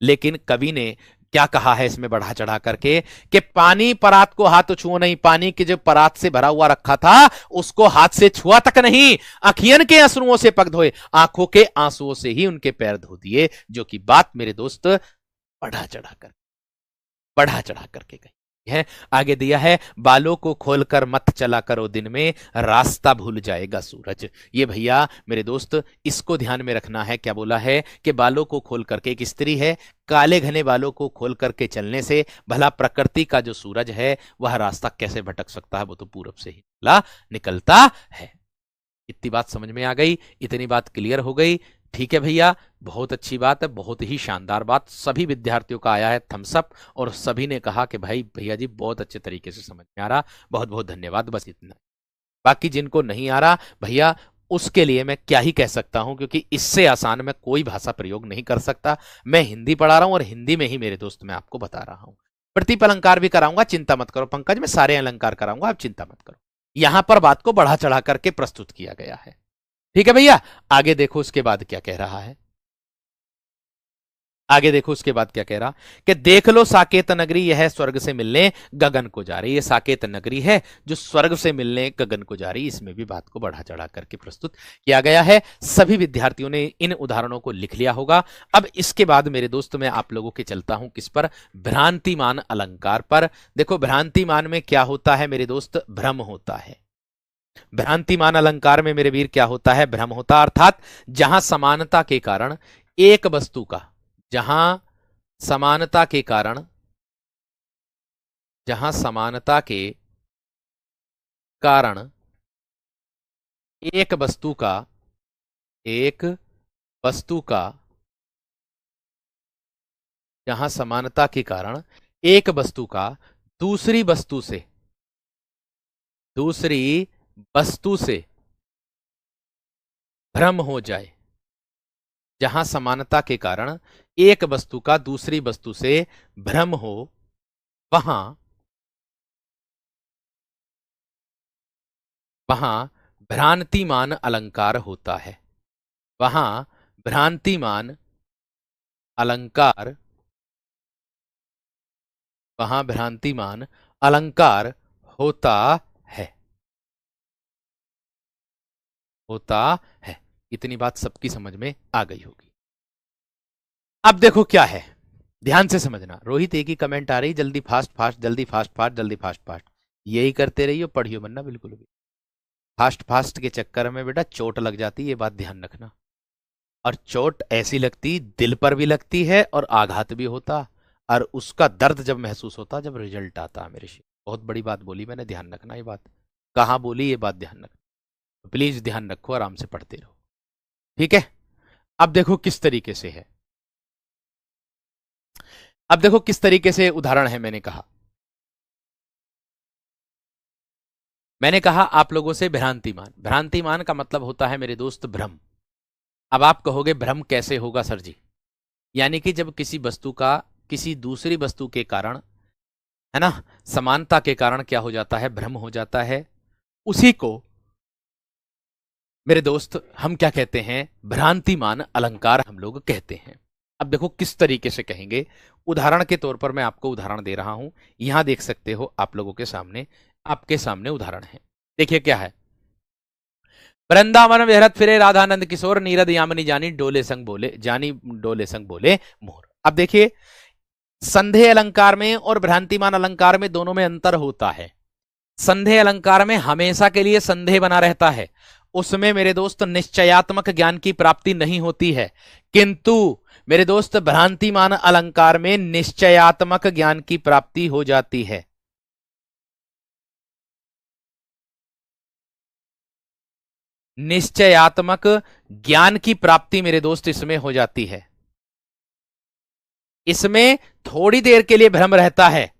लेकिन कवि ने क्या कहा है इसमें बढ़ा चढ़ा करके, कि पानी परात को हाथ छुओ नहीं, पानी के जो परात से भरा हुआ रखा था उसको हाथ से छुआ तक नहीं, अखियन के आंसुओं से पग धोए, आंखों के आंसुओं से ही उनके पैर धो दिए। जो कि बात मेरे दोस्त बढ़ा चढ़ा करके गई है। आगे दिया है, बालों को खोलकर मत चला करो दिन में, रास्ता भूल जाएगा सूरज। ये भैया मेरे दोस्त इसको ध्यान में रखना है। क्या बोला है कि बालों को खोल करके, एक स्त्री है, काले घने बालों को खोल करके चलने से भला प्रकृति का जो सूरज है वह रास्ता कैसे भटक सकता है? वो तो पूरब से ही निकलता है। इतनी बात समझ में आ गई, इतनी बात क्लियर हो गई। ठीक है भैया, बहुत अच्छी बात है, बहुत ही शानदार बात। सभी विद्यार्थियों का आया है थम्स अप और सभी ने कहा कि भाई भैया जी बहुत अच्छे तरीके से समझ में आ रहा, बहुत बहुत धन्यवाद। बस इतना। बाकी जिनको नहीं आ रहा भैया, उसके लिए मैं क्या ही कह सकता हूं, क्योंकि इससे आसान मैं कोई भाषा प्रयोग नहीं कर सकता। मैं हिंदी पढ़ा रहा हूं और हिंदी में ही मेरे दोस्त मैं आपको बता रहा हूं। प्रतीप अलंकार भी कराऊंगा, चिंता मत करो पंकज, मैं सारे अलंकार कराऊंगा, आप चिंता मत करो। यहां पर बात को बढ़ा चढ़ा करके प्रस्तुत किया गया है। ठीक है भैया, आगे देखो उसके बाद क्या कह रहा है। आगे देखो उसके बाद क्या कह रहा कि देख लो साकेत नगरी, यह स्वर्ग से मिलने गगन को जा रही। ये साकेत नगरी है जो स्वर्ग से मिलने गगन को जा रही। इसमें भी बात को बढ़ा चढ़ा करके प्रस्तुत किया गया है। सभी विद्यार्थियों ने इन उदाहरणों को लिख लिया होगा। अब इसके बाद मेरे दोस्त मैं आप लोगों के चलता हूं किस पर, भ्रांतिमान अलंकार पर। देखो भ्रांतिमान में क्या होता है मेरे दोस्त, भ्रम होता है। भ्रांतिमान अलंकार में मेरे वीर क्या होता है, भ्रम होता, अर्थात जहां समानता के कारण एक वस्तु का, जहां समानता के कारण, जहां समानता के कारण एक वस्तु का, एक वस्तु का, जहां समानता के कारण एक वस्तु का दूसरी वस्तु से, दूसरी वस्तु से भ्रम हो जाए, जहां समानता के कारण एक वस्तु का दूसरी वस्तु से भ्रम हो, वहां वहां भ्रांतिमान अलंकार होता है। वहां भ्रांतिमान अलंकार, वहां भ्रांतिमान अलंकार होता है, होता है। इतनी बात सबकी समझ में आ गई होगी। अब देखो क्या है, ध्यान से समझना। रोहित एक ही कमेंट आ रही, जल्दी फास्ट फास्ट, जल्दी फास्ट फास्ट, जल्दी फास्ट फास्ट। यही करते रहिए, पढ़ियो मत ना बिल्कुल भी। फास्ट फास्ट के चक्कर में बेटा चोट लग जाती है, ये बात ध्यान रखना। और चोट ऐसी लगती, दिल पर भी लगती है और आघात भी होता, और उसका दर्द जब महसूस होता जब रिजल्ट आता। मेरे से बहुत बड़ी बात बोली मैंने, ध्यान रखना। ये बात कहाँ बोली, ये बात ध्यान रखना। प्लीज ध्यान रखो, आराम से पढ़ते रहो, ठीक है। अब देखो किस तरीके से है, अब देखो किस तरीके से उदाहरण है। मैंने कहा आप लोगों से भ्रांतिमान। भ्रांतिमान का मतलब होता है मेरे दोस्त भ्रम। अब आप कहोगे भ्रम कैसे होगा सर जी, यानी कि जब किसी वस्तु का किसी दूसरी वस्तु के कारण, है ना, समानता के कारण क्या हो जाता है, भ्रम हो जाता है। उसी को मेरे दोस्त हम क्या कहते हैं, भ्रांतिमान अलंकार हम लोग कहते हैं। अब देखो किस तरीके से कहेंगे, उदाहरण के तौर पर मैं आपको उदाहरण दे रहा हूं। यहां देख सकते हो आप लोगों के सामने, आपके सामने उदाहरण है। देखिए क्या है, वृंदावन विहरत फिरे राधानंद किशोर, नीरद यामिनी जानी डोले संग बोले, जानी डोले संग बोले मोर। अब देखिए संदेह अलंकार में और भ्रांतिमान अलंकार में दोनों में अंतर होता है। संदेह अलंकार में हमेशा के लिए संदेह बना रहता है, उसमें मेरे दोस्त निश्चयात्मक ज्ञान की प्राप्ति नहीं होती है। किंतु मेरे दोस्त भ्रांतिमान अलंकार में निश्चयात्मक ज्ञान की प्राप्ति हो जाती है। निश्चयात्मक ज्ञान की प्राप्ति मेरे दोस्त इसमें हो जाती है। इसमें थोड़ी देर के लिए भ्रम रहता है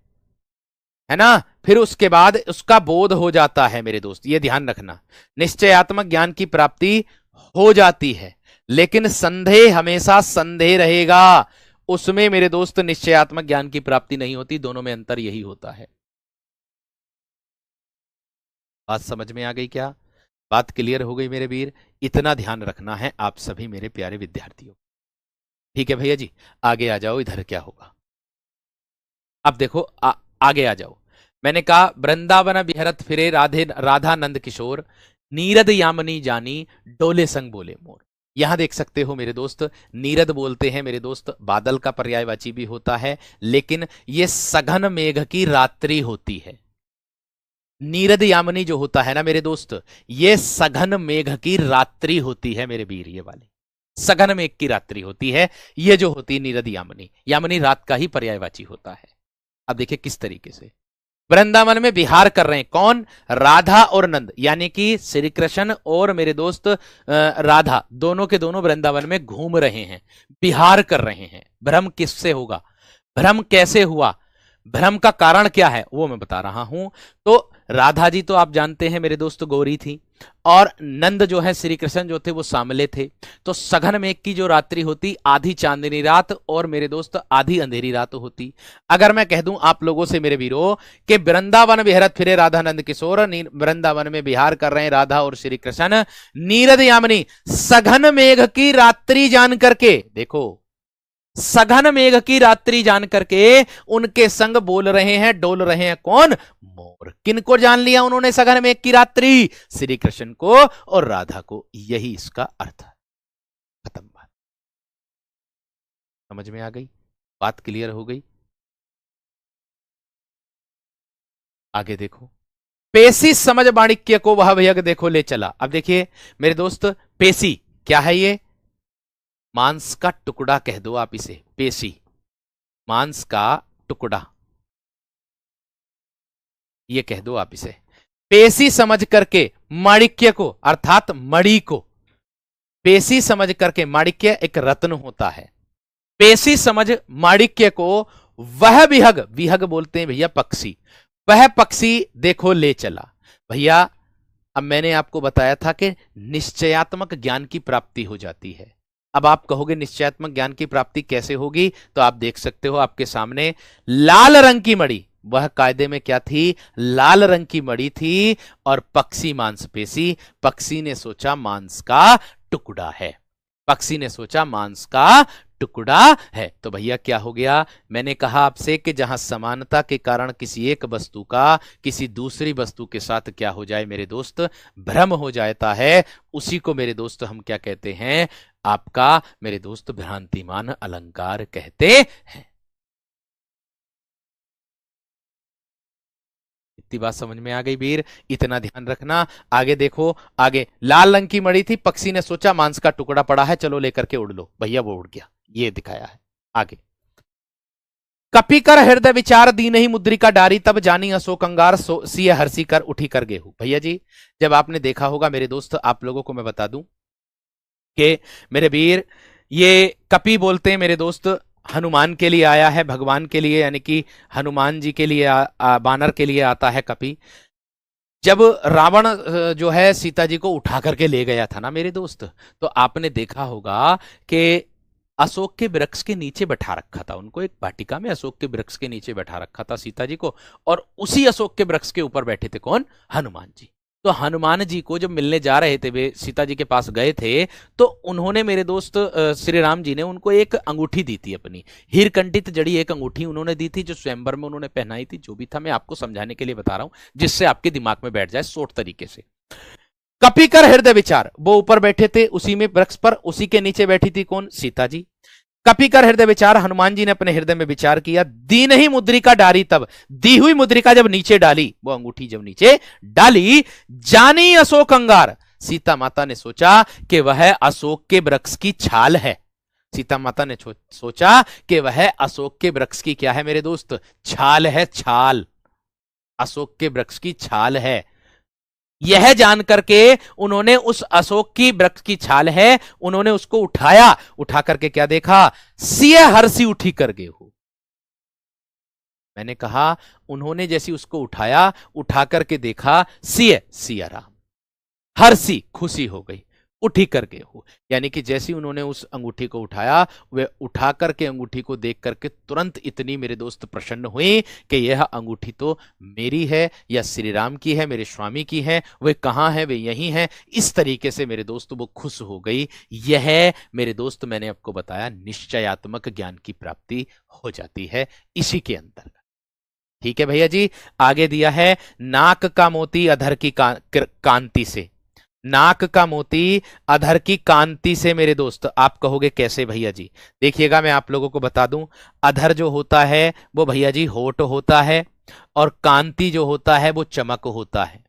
ना, फिर उसके बाद उसका बोध हो जाता है मेरे दोस्त, ये ध्यान रखना। निश्चयात्मक ज्ञान की प्राप्ति हो जाती है, लेकिन संदेह हमेशा संदेह रहेगा, उसमें मेरे दोस्त निश्चयात्मक ज्ञान की प्राप्ति नहीं होती। दोनों में अंतर यही होता है। बात समझ में आ गई क्या, बात क्लियर हो गई मेरे वीर? इतना ध्यान रखना है आप सभी मेरे प्यारे विद्यार्थियों, ठीक है भैया जी। आगे आ जाओ, इधर क्या होगा। अब देखो आगे आ जाओ। मैंने कहा वृंदावन विहरत फिरे राधा नंद किशोर, नीरद यामिनी जानी डोले संग बोले मोर। यहां देख सकते हो मेरे दोस्त, नीरद बोलते हैं मेरे दोस्त, बादल का पर्यायवाची भी होता है, लेकिन ये सघन मेघ की रात्रि होती है। नीरद यामिनी जो होता है ना मेरे दोस्त, ये सघन मेघ की रात्रि होती है मेरे वीर, ये वाली सघन मेघ की रात्रि होती है। ये जो होती है नीरद यामिनी, यामिनी रात का ही पर्यायवाची होता है। अब देखिए किस तरीके से वृंदावन में विहार कर रहे हैं, कौन, राधा और नंद, यानी कि श्री कृष्ण और मेरे दोस्त राधा, दोनों के दोनों वृंदावन में घूम रहे हैं, विहार कर रहे हैं। भ्रम किससे होगा, भ्रम कैसे हुआ, भ्रम का कारण क्या है, वो मैं बता रहा हूं। तो राधा जी तो आप जानते हैं मेरे दोस्त गोरी थी, और नंद जो है श्री कृष्ण जो थे वो सांवले थे। तो सघन मेघ की जो रात्रि होती, आधी चांदनी रात और मेरे दोस्त आधी अंधेरी रात होती। अगर मैं कह दूं आप लोगों से मेरे वीरों कि वृंदावन विहरत फिरे राधा नंद किशोर, वृंदावन में विहार कर रहे हैं राधा और श्री कृष्ण, नीरद यामिनी, सघन मेघ की रात्रि जान करके, देखो सघन मेघ की रात्रि जान करके उनके संग बोल रहे हैं, डोल रहे हैं कौन? मोर। किनको जान लिया उन्होंने सघन मेघ की रात्रि? श्री कृष्ण को और राधा को। यही इसका अर्थ है। खत्म बात। समझ में आ गई बात? क्लियर हो गई? आगे देखो, पेशी समझ माणिक्य को वह यज्ञ देखो ले चला। अब देखिए मेरे दोस्त, पेशी क्या है? ये मांस का टुकड़ा कह दो आप इसे, पेशी मांस का टुकड़ा, ये कह दो आप इसे। पेशी समझ करके माणिक्य को, अर्थात मणि को, पेशी समझ करके, माणिक्य एक रत्न होता है, पेशी समझ माणिक्य को वह विहग, विहग बोलते हैं भैया पक्षी, वह पक्षी देखो ले चला। भैया अब मैंने आपको बताया था कि निश्चयात्मक ज्ञान की प्राप्ति हो जाती है। अब आप कहोगे निश्चयात्मक ज्ञान की प्राप्ति कैसे होगी? तो आप देख सकते हो आपके सामने लाल रंग की मणि, वह कायदे में क्या थी? लाल रंग की मणि थी, और पक्षी मांसपेशी, पक्षी ने सोचा मांस का टुकड़ा है, पक्षी ने सोचा मांस का टुकड़ा है। तो भैया क्या हो गया? मैंने कहा आपसे कि जहां समानता के कारण किसी एक वस्तु का किसी दूसरी वस्तु के साथ क्या हो जाए मेरे दोस्त? भ्रम हो जाता है, उसी को मेरे दोस्त हम क्या कहते हैं? आपका मेरे दोस्त भ्रांतिमान अलंकार कहते हैं। इतनी बात समझ में आ गई वीर? इतना ध्यान रखना। आगे देखो, आगे लाल रंग की मणि थी, पक्षी ने सोचा मांस का टुकड़ा पड़ा है, चलो लेकर के उड़ लो। भैया वो उड़ गया, ये दिखाया है। आगे, कपि कर हृदय विचार दीन ही मुद्रिका डारी, तब जानी अशोक अंगार सिय हर्षी कर उठी कर गेहूं। भैया जी जब आपने देखा होगा मेरे दोस्त, आप लोगों को मैं बता दूं कि मेरे वीर, ये कपि बोलते हैं मेरे दोस्त, हनुमान के लिए आया है, भगवान के लिए, यानी कि हनुमान जी के लिए, बानर के लिए आता है कपि। जब रावण जो है सीता जी को उठा करके ले गया था ना मेरे दोस्त, तो आपने देखा होगा कि अशोक के वृक्ष के नीचे बैठा रखा था उनको, एक वाटिका में अशोक के वृक्ष के नीचे बैठा रखा था सीता जी को, और उसी अशोक के वृक्ष के ऊपर बैठे थे कौन? हनुमान जी। तो हनुमान जी को जब मिलने जा रहे थे, वे सीता जी के पास गए थे, तो उन्होंने मेरे दोस्त श्री राम जी ने उनको एक अंगूठी दी थी, अपनी हीरकंठित जड़ी एक अंगूठी उन्होंने दी थी, जो स्वयंवर में उन्होंने पहनाई थी। जो भी था मैं आपको समझाने के लिए बता रहा हूं, जिससे आपके दिमाग में बैठ जाए शॉर्ट तरीके से। कपि कर हृदय विचार, वो ऊपर बैठे थे उसी में वृक्ष पर, उसी के नीचे बैठी थी कौन? सीता जी। कपि कर हृदय विचार, हनुमान जी ने अपने हृदय में विचार किया, दीन ही मुद्रिका डारी, तब दी हुई मुद्रिका जब नीचे डाली, वो अंगूठी जब नीचे डाली, जानी अशोक अंगार, सीता माता ने सोचा कि वह अशोक के वृक्ष की छाल है। सीता माता ने सोचा कि वह अशोक के वृक्ष की क्या है मेरे दोस्त? छाल है, छाल, अशोक के वृक्ष की छाल है। यह जान करके उन्होंने उस अशोक की वृक्ष की छाल है, उन्होंने उसको उठाया, उठा करके क्या देखा? सिय हर्षी उठी कर गेहूं। मैंने कहा उन्होंने जैसी उसको उठाया, उठा करके देखा, सिय सिया राम, हर्षी खुशी हो गई, उठी कर गेहूं। यानी कि जैसी उन्होंने उस अंगूठी को उठाया, वे उठा करके अंगूठी को देख करके तुरंत इतनी मेरे दोस्त प्रसन्न हुई कि यह अंगूठी तो मेरी है, या श्री राम की है, मेरे स्वामी की है, वे कहां है? वे यहीं हैं। इस तरीके से मेरे दोस्त वो खुश हो गई। यह मेरे दोस्त मैंने आपको बताया निश्चयात्मक ज्ञान की प्राप्ति हो जाती है इसी के अंतर्गत। ठीक है भैया जी। आगे दिया है, नाक का मोती अधर की कांति से, नाक का मोती अधर की कांति से मेरे दोस्त। आप कहोगे कैसे भैया जी? देखिएगा मैं आप लोगों को बता दूं, अधर जो होता है वो भैया जी होठ होता है, और कांति जो होता है वो चमक होता है।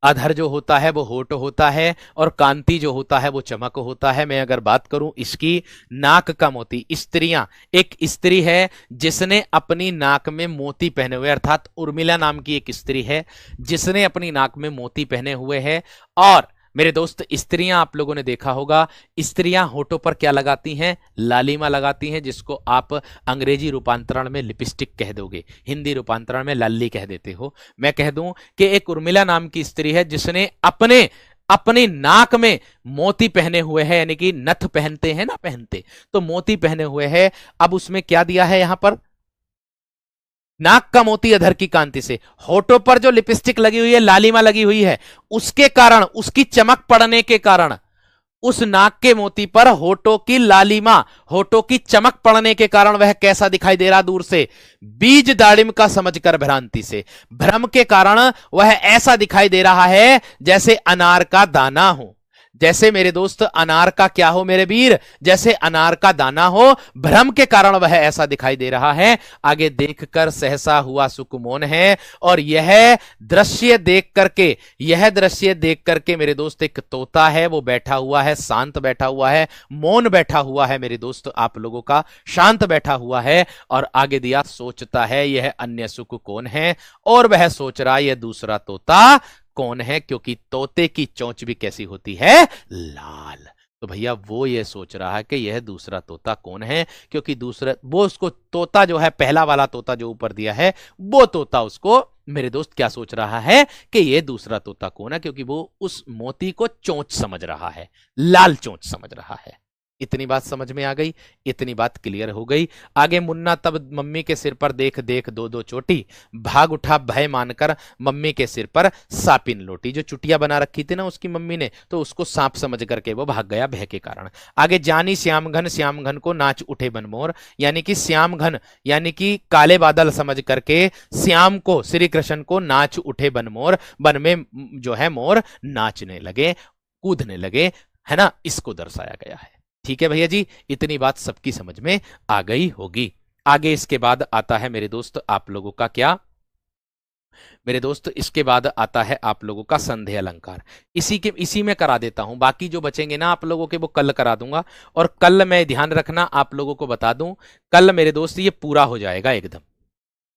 अधर जो होता है वो होठ होता है, और कांति जो होता है वो चमक होता है। मैं अगर बात करूं इसकी, नाक का मोती, स्त्रियां, एक स्त्री है जिसने अपनी नाक में मोती पहने हुए, अर्थात उर्मिला नाम की एक स्त्री है जिसने अपनी नाक में मोती पहने हुए है। और मेरे दोस्त स्त्रियां, आप लोगों ने देखा होगा, स्त्रियां होठों पर क्या लगाती हैं? लालिमा लगाती हैं, जिसको आप अंग्रेजी रूपांतरण में लिपस्टिक कह दोगे, हिंदी रूपांतरण में लल्ली कह देते हो। मैं कह दूं कि एक उर्मिला नाम की स्त्री है जिसने अपनी नाक में मोती पहने हुए हैं, यानी कि नथ पहनते हैं ना, पहनते तो मोती पहने हुए हैं। अब उसमें क्या दिया है यहां पर? नाक का मोती अधर की कांति से, होठों पर जो लिपस्टिक लगी हुई है, लालिमा लगी हुई है, उसके कारण, उसकी चमक पड़ने के कारण उस नाक के मोती पर होठों की लालिमा, होठों की चमक पड़ने के कारण वह कैसा दिखाई दे रहा दूर से? बीज दाड़िम का समझकर भ्रांति से, भ्रम के कारण वह ऐसा दिखाई दे रहा है जैसे अनार का दाना हो। जैसे मेरे दोस्त अनार का क्या हो मेरे वीर? जैसे अनार का दाना हो, भ्रम के कारण वह ऐसा दिखाई दे रहा है। आगे देखकर सहसा हुआ सुकुमोन है। और यह दृश्य देख करके मेरे दोस्त एक तोता है, वो बैठा हुआ है, शांत बैठा हुआ है, मौन बैठा हुआ है मेरे दोस्त, आप लोगों का शांत बैठा हुआ है। और आगे दिया सोचता है यह अन्य सुख कौन है, और वह सोच रहा यह दूसरा तोता कौन है, क्योंकि तोते की चोंच भी कैसी होती है? लाल। तो भैया वो ये सोच रहा है कि यह दूसरा तोता कौन है, क्योंकि दूसरा वो उसको तोता जो है, पहला वाला तोता जो ऊपर दिया है, वो तोता उसको मेरे दोस्त क्या सोच रहा है कि यह दूसरा तोता कौन है, क्योंकि वो उस मोती को चोंच समझ रहा है, लाल चोंच समझ रहा है। इतनी बात समझ में आ गई, इतनी बात क्लियर हो गई। आगे मुन्ना तब मम्मी के सिर पर देख देख दो दो चोटी, भाग उठा भय मानकर मम्मी के सिर पर सापिन लोटी। जो चुटिया बना रखी थी ना उसकी मम्मी ने, तो उसको सांप समझ करके वो भाग गया भय के कारण। आगे जानी श्याम घन को नाच उठे बनमोर, यानी कि श्याम घन यानी कि काले बादल समझ करके श्याम को, श्री कृष्ण को नाच उठे बनमोर, बन में जो है मोर नाचने लगे, कूदने लगे, है ना, इसको दर्शाया गया है। ठीक है भैया जी, इतनी बात सबकी समझ में आ गई होगी। आगे इसके बाद आता है मेरे दोस्त आप लोगों का क्या, मेरे दोस्त इसके बाद आता है आप लोगों का संधेय अलंकार। इसी में करा देता हूं, बाकी जो बचेंगे ना आप लोगों के वो कल करा दूंगा। और कल मैं ध्यान रखना आप लोगों को बता दूं, कल मेरे दोस्त ये पूरा हो जाएगा एकदम।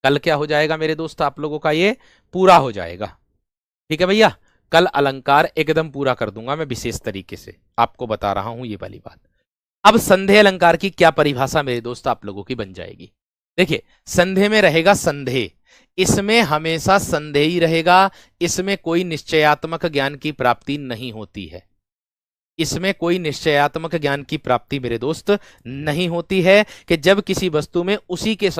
कल क्या हो जाएगा मेरे दोस्त आप लोगों का ये पूरा हो जाएगा। ठीक है भैया, कल अलंकार एकदम पूरा कर दूंगा मैं, विशेष तरीके से आपको बता रहा हूं ये वाली बात। अब संधेय अलंकार की क्या परिभाषा मेरे दोस्त आप लोगों की बन जाएगी? देखिए, संधेय में रहेगा संदेह, इसमें हमेशा संदेह ही रहेगा, इसमें कोई निश्चयात्मक ज्ञान की प्राप्ति नहीं होती है, इसमें कोई निश्चयात्मक ज्ञान की प्राप्ति मेरे दोस्त नहीं होती है कि जब किसी वस्तु में उसी के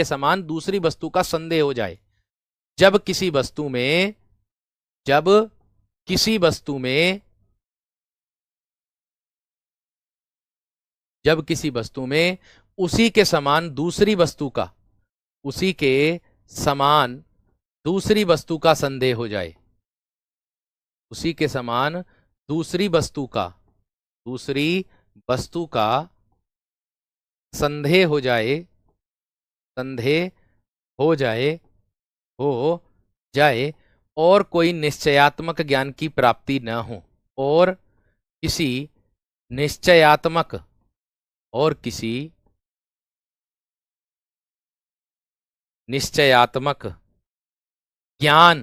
समान दूसरी वस्तु का संदेह हो जाए। जब किसी वस्तु में उसी के समान दूसरी वस्तु का, उसी के समान दूसरी वस्तु का संदेह हो जाए, उसी के समान दूसरी वस्तु का संदेह हो जाए, और कोई निश्चयात्मक ज्ञान की प्राप्ति न हो, और किसी निश्चयात्मक ज्ञान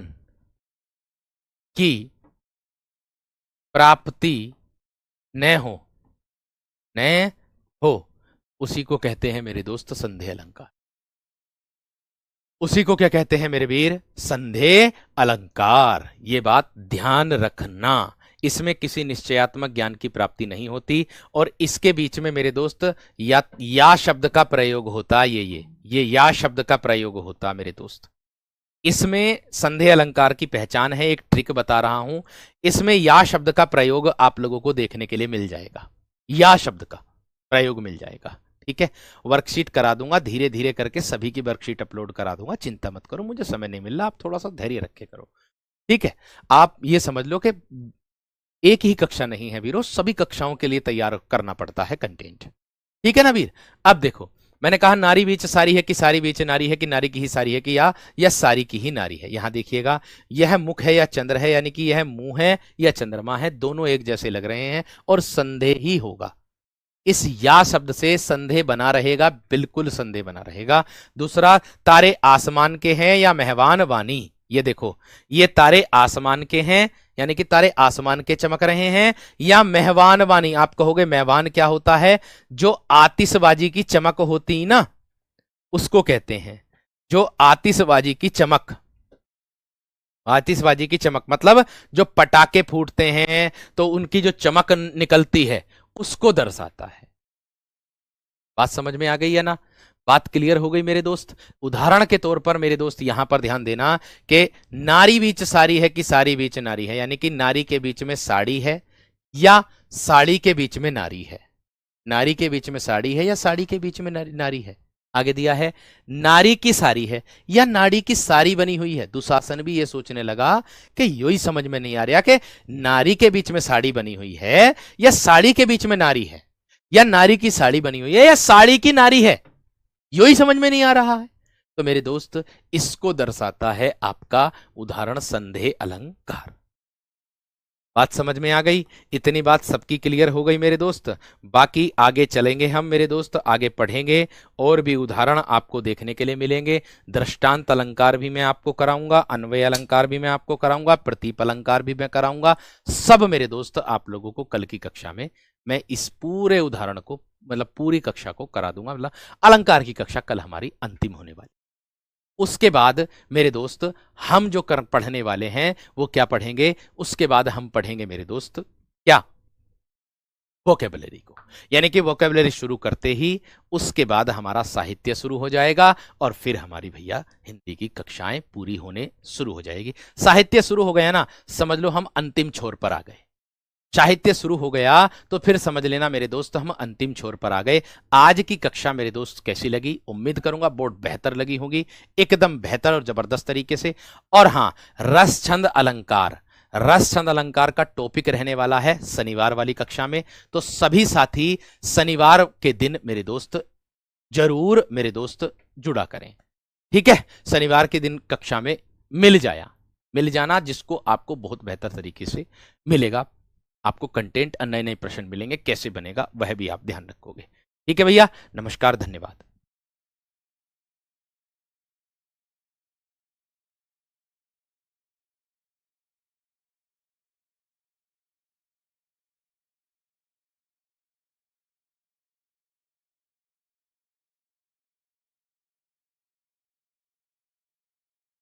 की प्राप्ति न हो, उसी को कहते हैं मेरे दोस्त संधेय अलंकार। उसी को क्या कहते हैं मेरे वीर? संधेय अलंकार। ये बात ध्यान रखना, इसमें किसी निश्चयात्मक ज्ञान की प्राप्ति नहीं होती, और इसके बीच में मेरे दोस्त या शब्द का प्रयोग होता है। ये या शब्द का प्रयोग होता मेरे दोस्त। इसमें संधेय अलंकार की पहचान है, एक ट्रिक बता रहा हूं, इसमें या शब्द का प्रयोग आप लोगों को देखने के लिए मिल जाएगा, या शब्द का प्रयोग मिल जाएगा। ठीक है, वर्कशीट करा दूंगा, धीरे धीरे करके सभी की वर्कशीट अपलोड करा दूंगा, चिंता मत करो, मुझे समय नहीं मिल रहा, आप थोड़ा सा धैर्य रखे करो। ठीक है, आप ये समझ लो कि एक ही कक्षा नहीं है वीरों, सभी कक्षाओं के लिए तैयार करना पड़ता है कंटेंट। ठीक है ना वीर? अब देखो, मैंने कहा नारी बीच सारी है कि सारी बीच नारी है, कि नारी की ही सारी है, कि या सारी की ही नारी है। यहां देखिएगा, यह मुख है या चंद्र है, यानी कि यह मुंह है या चंद्रमा है, दोनों एक जैसे लग रहे हैं, और संदेह ही होगा। इस या शब्द से संदेह बना रहेगा, बिल्कुल संदेह बना रहेगा। दूसरा, तारे आसमान के हैं या मेहवान वानी, ये देखो, ये तारे आसमान के हैं, यानी कि तारे आसमान के चमक रहे हैं, या मेहवान वानी। आप कहोगे मेहवान क्या होता है? जो आतिशबाजी की चमक होती ना, उसको कहते हैं, जो आतिशबाजी की चमक, आतिशबाजी की चमक मतलब जो पटाखे फूटते हैं तो उनकी जो चमक निकलती है, उसको दर्शाता है। बात समझ में आ गई है ना? बात क्लियर हो गई मेरे दोस्त? उदाहरण के तौर पर मेरे दोस्त यहां पर ध्यान देना कि नारी बीच सारी है कि सारी बीच नारी है, यानी कि नारी के बीच में साड़ी है या साड़ी के बीच में नारी है? नारी के बीच में साड़ी है या साड़ी के बीच में नारी है? आगे दिया है नारी की साड़ी है या नाड़ी की साड़ी बनी हुई है। दुशासन भी ये सोचने लगा कि यही समझ में नहीं आ रहा कि नारी के बीच में साड़ी बनी हुई है या साड़ी के बीच में नारी है, या नारी की साड़ी बनी हुई है या साड़ी की नारी है, यही समझ में नहीं आ रहा है। तो मेरे दोस्त, इसको दर्शाता है आपका उदाहरण संदेह अलंकार। बात समझ में आ गई? इतनी बात सबकी क्लियर हो गई मेरे दोस्त। बाकी आगे चलेंगे हम मेरे दोस्त, आगे पढ़ेंगे और भी उदाहरण आपको देखने के लिए मिलेंगे। दृष्टांत अलंकार भी मैं आपको कराऊंगा, अन्वय अलंकार भी मैं आपको कराऊंगा, प्रतीप अलंकार भी मैं कराऊंगा। सब मेरे दोस्त आप लोगों को कल की कक्षा में मैं इस पूरे उदाहरण को, मतलब पूरी कक्षा को करा दूंगा। मतलब अलंकार की कक्षा कल हमारी अंतिम होने वाली। उसके बाद मेरे दोस्त हम जो पढ़ने वाले हैं वो क्या पढ़ेंगे? उसके बाद हम पढ़ेंगे मेरे दोस्त क्या? वोकेबलरी को। यानी कि वोकेबलरी शुरू करते ही उसके बाद हमारा साहित्य शुरू हो जाएगा और फिर हमारी भैया हिंदी की कक्षाएं पूरी होने शुरू हो जाएगी। साहित्य शुरू हो गया ना, समझ लो हम अंतिम छोर पर आ गए। साहित्य शुरू हो गया तो फिर समझ लेना मेरे दोस्त हम अंतिम छोर पर आ गए। आज की कक्षा मेरे दोस्त कैसी लगी? उम्मीद करूंगा बहुत बेहतर लगी होगी, एकदम बेहतर और जबरदस्त तरीके से। और हां, रस छंद अलंकार, रस छंद अलंकार का टॉपिक रहने वाला है शनिवार वाली कक्षा में। तो सभी साथी शनिवार के दिन मेरे दोस्त जरूर मेरे दोस्त जुड़ा करें, ठीक है? शनिवार के दिन कक्षा में मिल जाना, जिसको आपको बहुत बेहतर तरीके से मिलेगा। आपको कंटेंट, नए नए प्रश्न मिलेंगे, कैसे बनेगा वह भी आप ध्यान रखोगे। ठीक है भैया, नमस्कार, धन्यवाद।